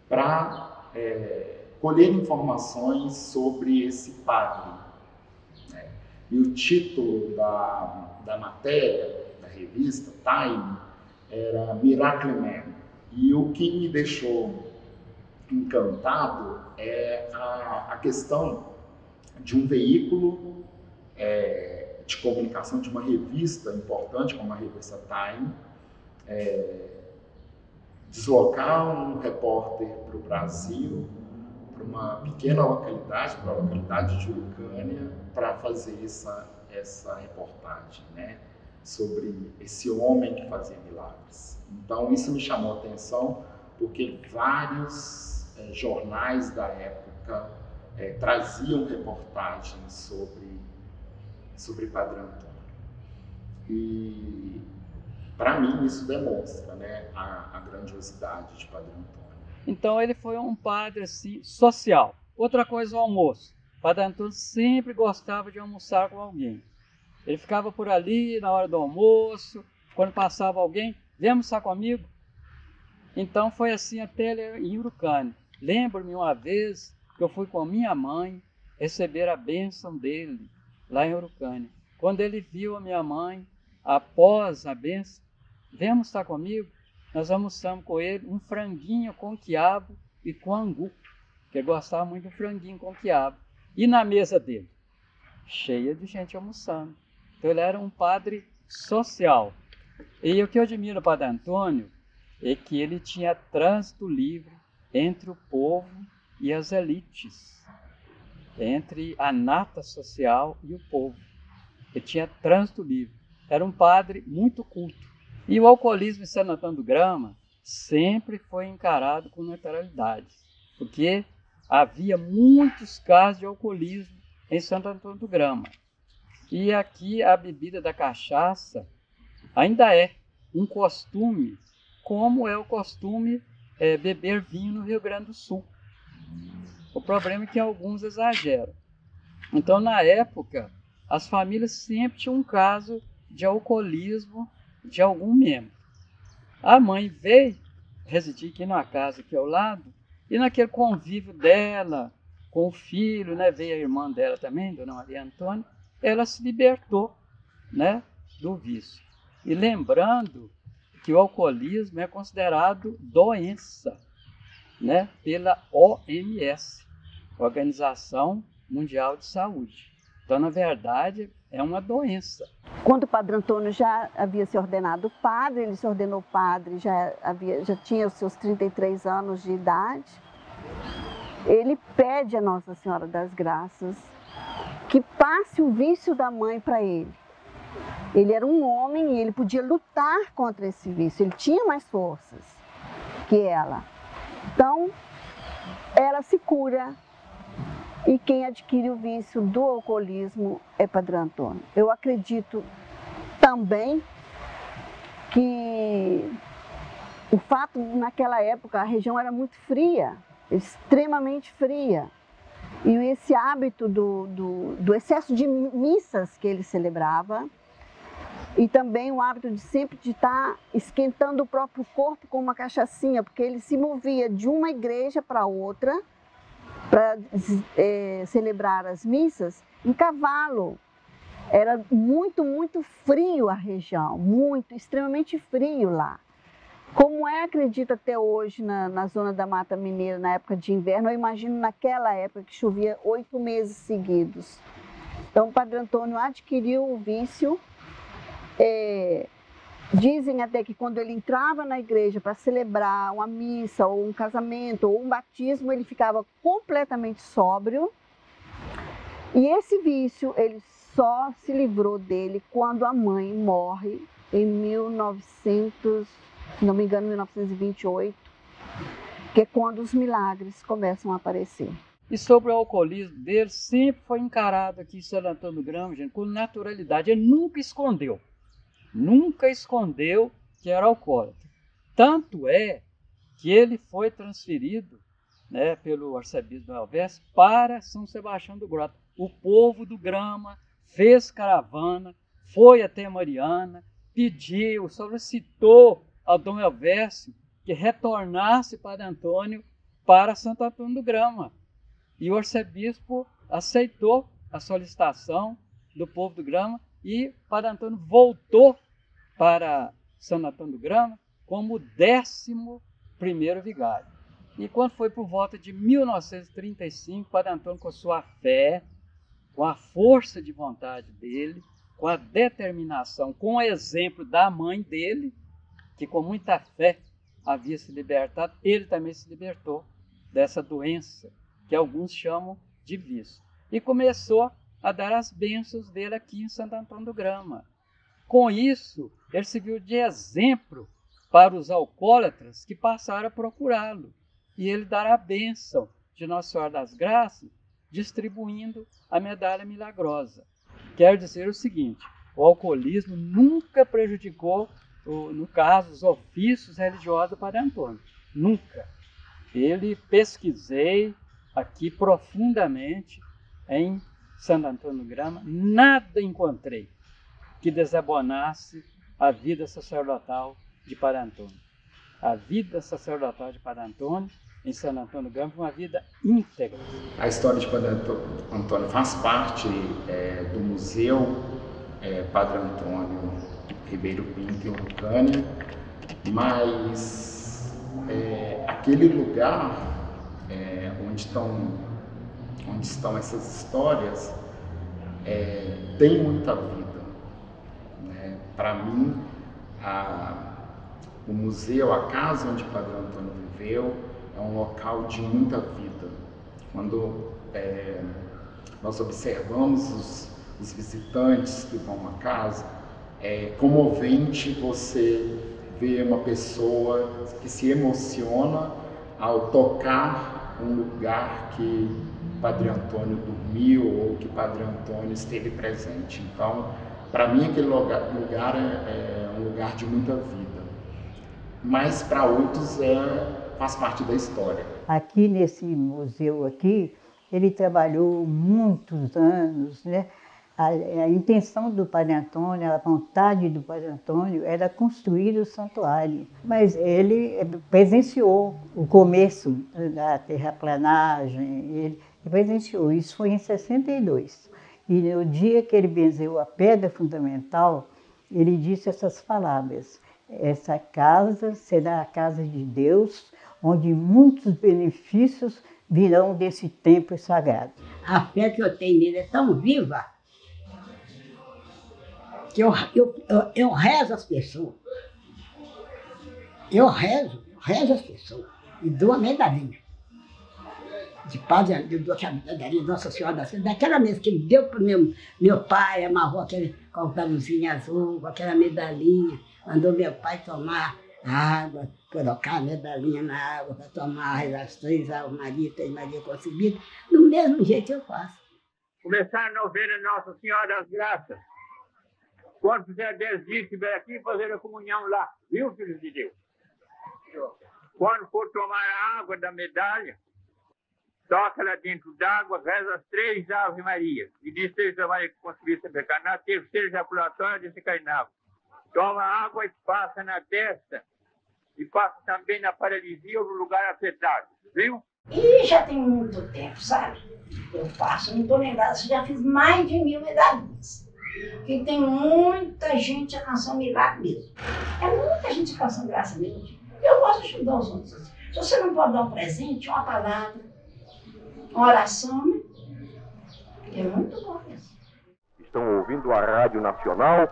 para colher informações sobre esse padre. Né? E o título da matéria, da revista Time, era Miracle Man. E o que me deixou encantado é a questão de um veículo de comunicação, de uma revista importante como a revista Time, deslocar um repórter para o Brasil, para uma pequena localidade, para a localidade de Urucânia, para fazer essa reportagem, né, sobre esse homem que fazia milagres. Então isso me chamou a atenção, porque vários jornais da época traziam reportagens sobre Padre Antônio. E para mim isso demonstra, né, a grandiosidade de Padre Antônio. Então ele foi um padre assim, social. Outra coisa, o almoço. Padre Antônio sempre gostava de almoçar com alguém. Ele ficava por ali na hora do almoço, quando passava alguém, vem almoçar comigo? Então foi assim até ele em Urucânia. Lembro-me uma vez que eu fui com a minha mãe receber a bênção dele lá em Urucânia. Quando ele viu a minha mãe, após a bênção, vem almoçar comigo? Nós almoçamos com ele um franguinho com quiabo e com angu, que ele gostava muito do franguinho com quiabo. E na mesa dele, cheia de gente almoçando. Então ele era um padre social. E o que eu admiro no Padre Antônio é que ele tinha trânsito livre entre o povo e as elites, entre a nata social e o povo. Ele tinha trânsito livre. Era um padre muito culto. E o alcoolismo em Santo Antônio do Grama sempre foi encarado com neutralidade, porque havia muitos casos de alcoolismo em Santo Antônio do Grama. E aqui a bebida da cachaça ainda é um costume, como é o costume beber vinho no Rio Grande do Sul. O problema é que alguns exageram. Então, na época, as famílias sempre tinham um caso de alcoolismo de algum membro. A mãe veio residir aqui numa casa aqui ao lado, e naquele convívio dela com o filho, né, veio a irmã dela também, Dona Maria Antônia, ela se libertou, né, do vício. E lembrando que o alcoolismo é considerado doença, né, pela OMS, Organização Mundial de Saúde. Então, na verdade, é uma doença. Quando o Padre Antônio já havia se ordenado padre, ele se ordenou padre, já tinha os seus 33 anos de idade, ele pede a Nossa Senhora das Graças que passe o vício da mãe para ele. Ele era um homem e ele podia lutar contra esse vício, ele tinha mais forças que ela. Então, ela se cura. E quem adquire o vício do alcoolismo é Padre Antônio. Eu acredito também que o fato, naquela época, a região era muito fria, extremamente fria. E esse hábito do excesso de missas que ele celebrava, e também o hábito de sempre de estar esquentando o próprio corpo com uma cachaçinha, porque ele se movia de uma igreja para outra para celebrar as missas em cavalo. Era muito, muito frio a região, muito, extremamente frio lá. Como acredito até hoje na zona da Mata Mineira, na época de inverno, eu imagino naquela época que chovia 8 meses seguidos. Então o Padre Antônio adquiriu o vício. Dizem até que quando ele entrava na igreja para celebrar uma missa, ou um casamento, ou um batismo, ele ficava completamente sóbrio. E esse vício, ele só se livrou dele quando a mãe morre em 1900, se não me engano, 1928, que é quando os milagres começam a aparecer. E sobre o alcoolismo dele, sempre foi encarado aqui em Santo Antônio do Grama, gente, com naturalidade. Ele nunca escondeu que era alcoólatra. Tanto é que ele foi transferido, né, pelo arcebispo do Alves para São Sebastião do Grota. O povo do Grama fez caravana, foi até Mariana, pediu, solicitou ao Dom Elvésio que retornasse Padre Antônio para Santo Antônio do Grama. E o arcebispo aceitou a solicitação do povo do Grama e Padre Antônio voltou para Santo Antônio do Grama como 11º vigário. E quando foi por volta de 1935, Padre Antônio, com sua fé, com a força de vontade dele, com a determinação, com o exemplo da mãe dele, que com muita fé havia se libertado, ele também se libertou dessa doença, que alguns chamam de vício. E começou a dar as bênçãos dele aqui em Santo Antônio do Grama. Com isso, ele serviu de exemplo para os alcoólatras que passaram a procurá-lo. E ele dará a bênção de Nossa Senhora das Graças, distribuindo a medalha milagrosa. Quer dizer o seguinte: o alcoolismo nunca prejudicou, no caso, os ofícios religiosos do Padre Antônio. Nunca. Ele pesquisei aqui profundamente em Santo Antônio do Grama, nada encontrei que desabonasse a vida sacerdotal de Padre Antônio. A vida sacerdotal de Padre Antônio em Santo Antônio do Grama foi uma vida íntegra. A história de Padre Antônio faz parte do Museu Padre Antônio Ribeiro Pinto em Urucânia, mas aquele lugar onde estão essas histórias tem muita vida. Para mim, o museu, a casa onde Padre Antônio viveu, é um local de muita vida. Quando nós observamos os visitantes que vão à casa, é comovente você ver uma pessoa que se emociona ao tocar um lugar que Padre Antônio dormiu ou que Padre Antônio esteve presente. Então, para mim, aquele lugar é um lugar de muita vida, mas para outros faz parte da história. Aqui nesse museu aqui, ele trabalhou muitos anos, né? A intenção do Padre Antônio, a vontade do Padre Antônio era construir o santuário, mas ele presenciou o começo da terraplanagem, ele presenciou, isso foi em 62. E no dia que ele benzeu a pedra fundamental, ele disse essas palavras: essa casa será a casa de Deus, onde muitos benefícios virão desse templo sagrado. A fé que eu tenho nele é tão viva que eu rezo as pessoas. Eu rezo as pessoas e dou a medalhinha. De padre, eu dou aquela medalhinha de Nossa Senhora da Senhora, daquela mesmo que ele deu para o meu pai, amarrou aquele cordãozinho azul, com aquela medalhinha, mandou meu pai tomar água, colocar a medalhinha na água para tomar as 3 Ave Maria, 3 Maria Concebida, do mesmo jeito eu faço. Começar a novena Nossa Senhora das Graças. Quando fizer 10 dias, estiver aqui, fazer a comunhão lá. Viu, filhos de Deus? Quando for tomar a água da medalha, toca lá dentro d'água, reza as 3 Ave Maria. E diz 3 Ave Maria que conseguir ser pecado. Na terceira ejaculatória, diz que cai na água. Toma água e passa na testa. E passa também na paralisia ou no lugar afetado. Viu? E já tem muito tempo, sabe? Eu faço, não estou lembrada, já fiz mais de 1000 medalhinhas. Porque tem muita gente alcançando milagre mesmo. É muita gente alcançando graça mesmo. Eu gosto de ajudar os outros. Se você não pode dar um presente, uma palavra, uma oração, né? É muito bom isso. Estão ouvindo a Rádio Nacional,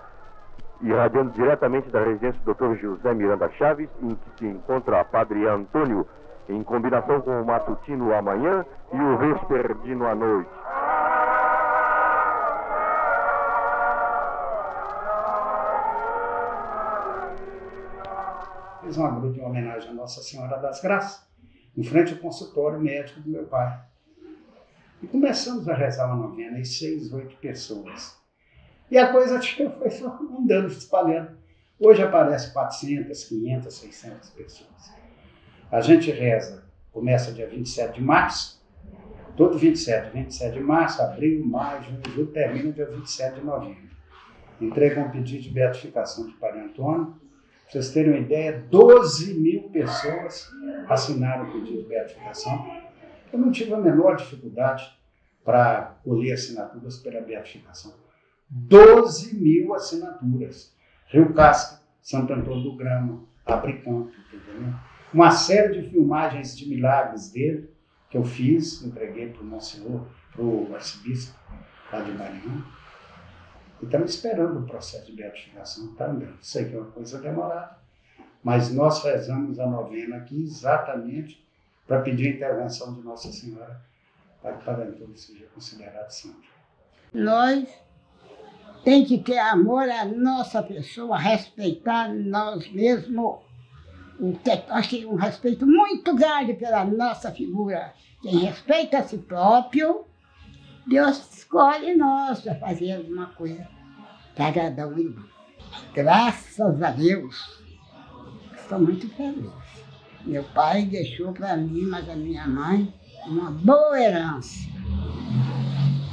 irradiando diretamente da residência do Dr. José Miranda Chaves, em que se encontra Padre Antônio, em combinação com o matutino amanhã e o vespertino à noite. Fiz uma gruta em homenagem à Nossa Senhora das Graças, em frente ao consultório médico do meu pai. E começamos a rezar uma novena, e 6, 8 pessoas. E a coisa foi só andando, se espalhando. Hoje aparece 400, 500, 600 pessoas. A gente reza, começa dia 27 de março, todo 27 de março, abril, maio, junho, julho, termina dia 27 de novembro. Entrei com um pedido de beatificação de Padre Antônio. Para vocês terem uma ideia, 12.000 pessoas assinaram o pedido de beatificação. Eu não tive a menor dificuldade para colher assinaturas pela beatificação. 12.000 assinaturas. Rio Casca, Santo Antônio do Grama, Abricampo, entendeu? Uma série de filmagens de milagres dele, que eu fiz, entreguei para o Monsenhor, para o arcebispo lá de Maranhão. E estamos esperando o processo de beatificação também. Sei que é uma coisa demorada, mas nós rezamos a novena aqui exatamente para pedir a intervenção de Nossa Senhora para que Padre Antônio seja considerado santo. Nós temos que ter amor à nossa pessoa, respeitar nós mesmos. Nós temos um respeito muito grande pela nossa figura. Quem respeita a si próprio, Deus escolhe nós para fazer alguma coisa para agradar o irmão. Graças a Deus, estou muito feliz. Meu pai deixou para mim, mas a minha mãe, uma boa herança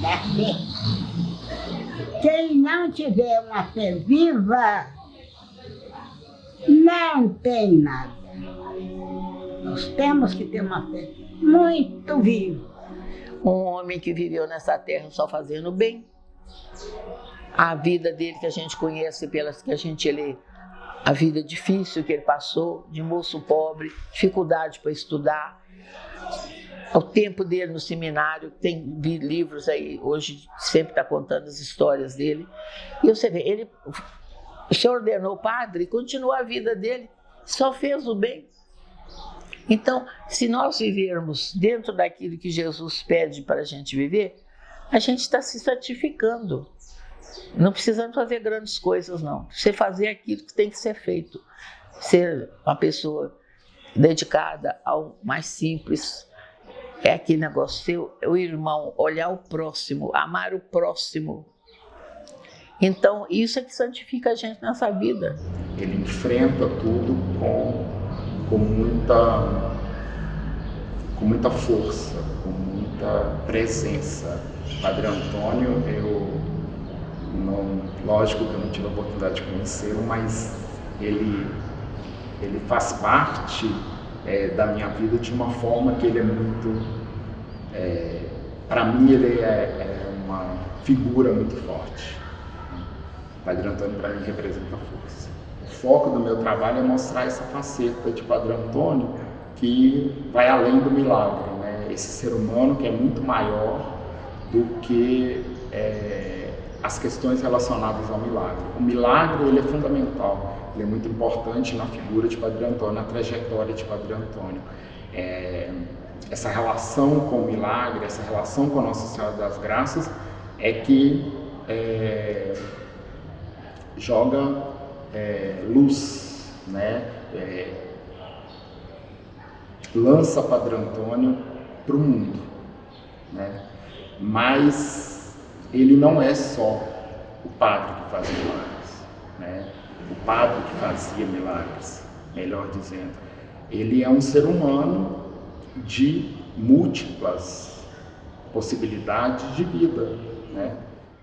da fé. Quem não tiver uma fé viva, não tem nada. Nós temos que ter uma fé muito viva. Um homem que viveu nessa terra só fazendo bem. A vida dele que a gente conhece, pelas que a gente lê, a vida difícil que ele passou, de moço pobre, dificuldade para estudar, o tempo dele no seminário, tem livros aí, hoje sempre está contando as histórias dele. E você vê, ele se ordenou padre e continuou a vida dele, só fez o bem. Então, se nós vivermos dentro daquilo que Jesus pede para a gente viver, a gente está se santificando. Não precisamos fazer grandes coisas, não. Você fazer aquilo que tem que ser feito. Ser uma pessoa dedicada ao mais simples. É aquele negócio, ser o irmão, olhar o próximo, amar o próximo. Então, isso é que santifica a gente nessa vida. Ele enfrenta tudo com muita força, com muita presença. Padre Antônio, lógico que eu não tive a oportunidade de conhecê-lo, mas ele faz parte da minha vida de uma forma que ele é muito... para mim, ele é uma figura muito forte. Padre Antônio, para mim, representa a força. O foco do meu trabalho é mostrar essa faceta de Padre Antônio que vai além do milagre, né? Esse ser humano que é muito maior do que as questões relacionadas ao milagre. O milagre, ele é fundamental, ele é muito importante na figura de Padre Antônio, na trajetória de Padre Antônio. Essa relação com o milagre, essa relação com a Nossa Senhora das Graças é que joga luz, né? Lança Padre Antônio para o mundo, né? Mas ele não é só o padre que faz milagres. né? O padre que fazia milagres, melhor dizendo, ele é um ser humano de múltiplas possibilidades de vida, né?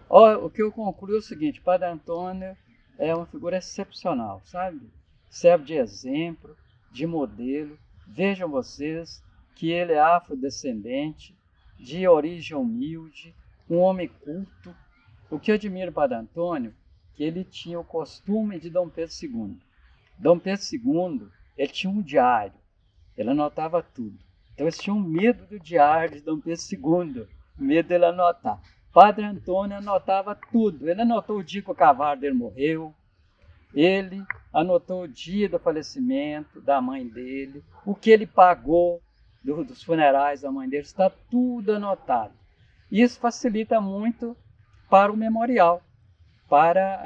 O que eu concluo é o seguinte: Padre Antônio é uma figura excepcional, sabe? Serve de exemplo, de modelo. Vejam vocês que ele é afrodescendente, de origem humilde, um homem culto. O que eu admiro Padre Antônio, que ele tinha o costume de Dom Pedro II. Dom Pedro II, ele tinha um diário, ele anotava tudo. Então eles tinham medo do diário de Dom Pedro II, medo dele anotar. Padre Antônio anotava tudo. Ele anotou o dia que o cavalo dele morreu, ele anotou o dia do falecimento da mãe dele, o que ele pagou dos funerais da mãe dele, está tudo anotado. Isso facilita muito para o memorial, para,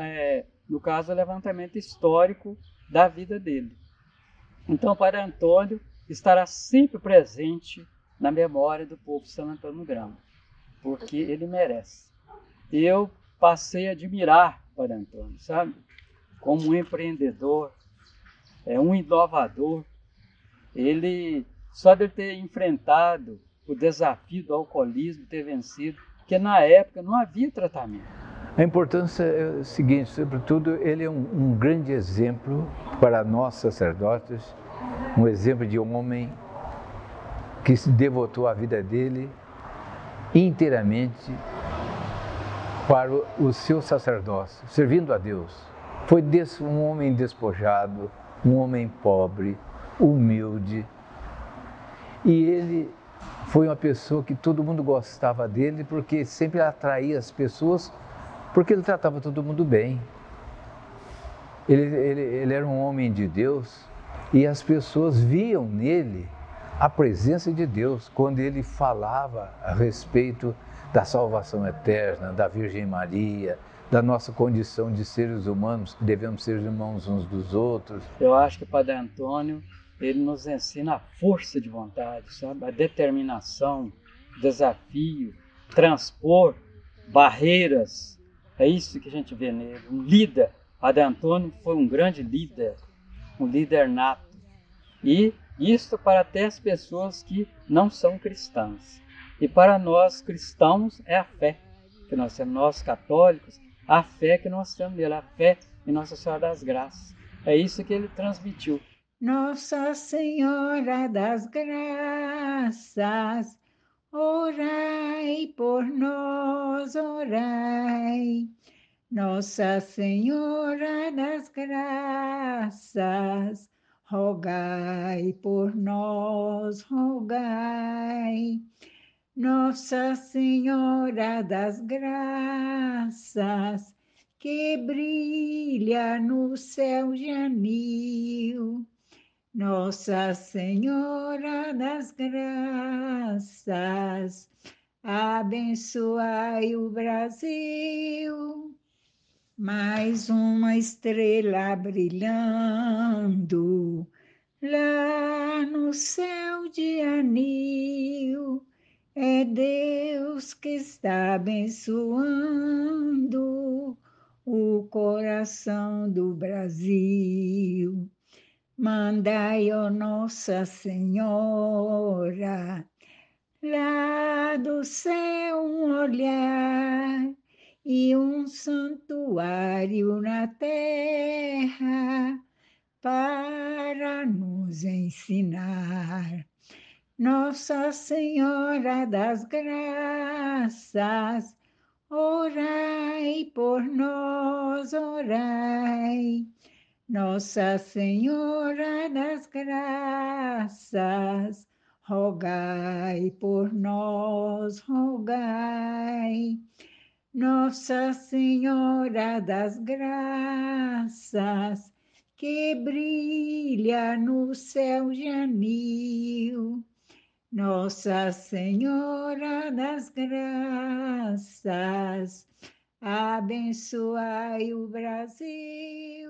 no caso, o levantamento histórico da vida dele. Então, Padre Antônio estará sempre presente na memória do povo de Santo Antônio do Grama, porque ele merece. Eu passei a admirar Padre Antônio, sabe? Como um empreendedor, um inovador. Ele, só de ter enfrentado o desafio do alcoolismo, ter vencido, porque na época não havia tratamento. A importância é o seguinte: sobretudo, ele é um grande exemplo para nós sacerdotes, um exemplo de um homem que se devotou a vida dele inteiramente para o seu sacerdócio, servindo a Deus. Foi um homem despojado, um homem pobre, humilde, e ele foi uma pessoa que todo mundo gostava dele, porque sempre atraía as pessoas, porque ele tratava todo mundo bem. Ele era um homem de Deus, e as pessoas viam nele a presença de Deus quando ele falava a respeito da salvação eterna, da Virgem Maria, da nossa condição de seres humanos, que devemos ser irmãos uns dos outros. Eu acho que o Padre Antônio, ele nos ensina a força de vontade, sabe? A determinação, desafio, transpor barreiras. É isso que a gente vê nele, um líder. Padre Antônio foi um grande líder, um líder nato. E isso para até as pessoas que não são cristãs. E para nós cristãos é a fé que nós temos, nós católicos, a fé que nós temos nele, a fé em Nossa Senhora das Graças. É isso que ele transmitiu. Nossa Senhora das Graças, orai por nós, orai. Nossa Senhora das Graças, rogai por nós, rogai. Nossa Senhora das Graças, que brilha no céu de anil. Nossa Senhora das Graças, abençoai o Brasil. Mais uma estrela brilhando lá no céu de anil. É Deus que está abençoando o coração do Brasil. Mandai, ó Nossa Senhora, lá do céu um olhar e um santuário na terra para nos ensinar. Nossa Senhora das Graças, orai por nós, orai. Nossa Senhora das Graças, rogai por nós, rogai. Nossa Senhora das Graças, que brilha no céu de anil. Nossa Senhora das Graças, abençoai o Brasil.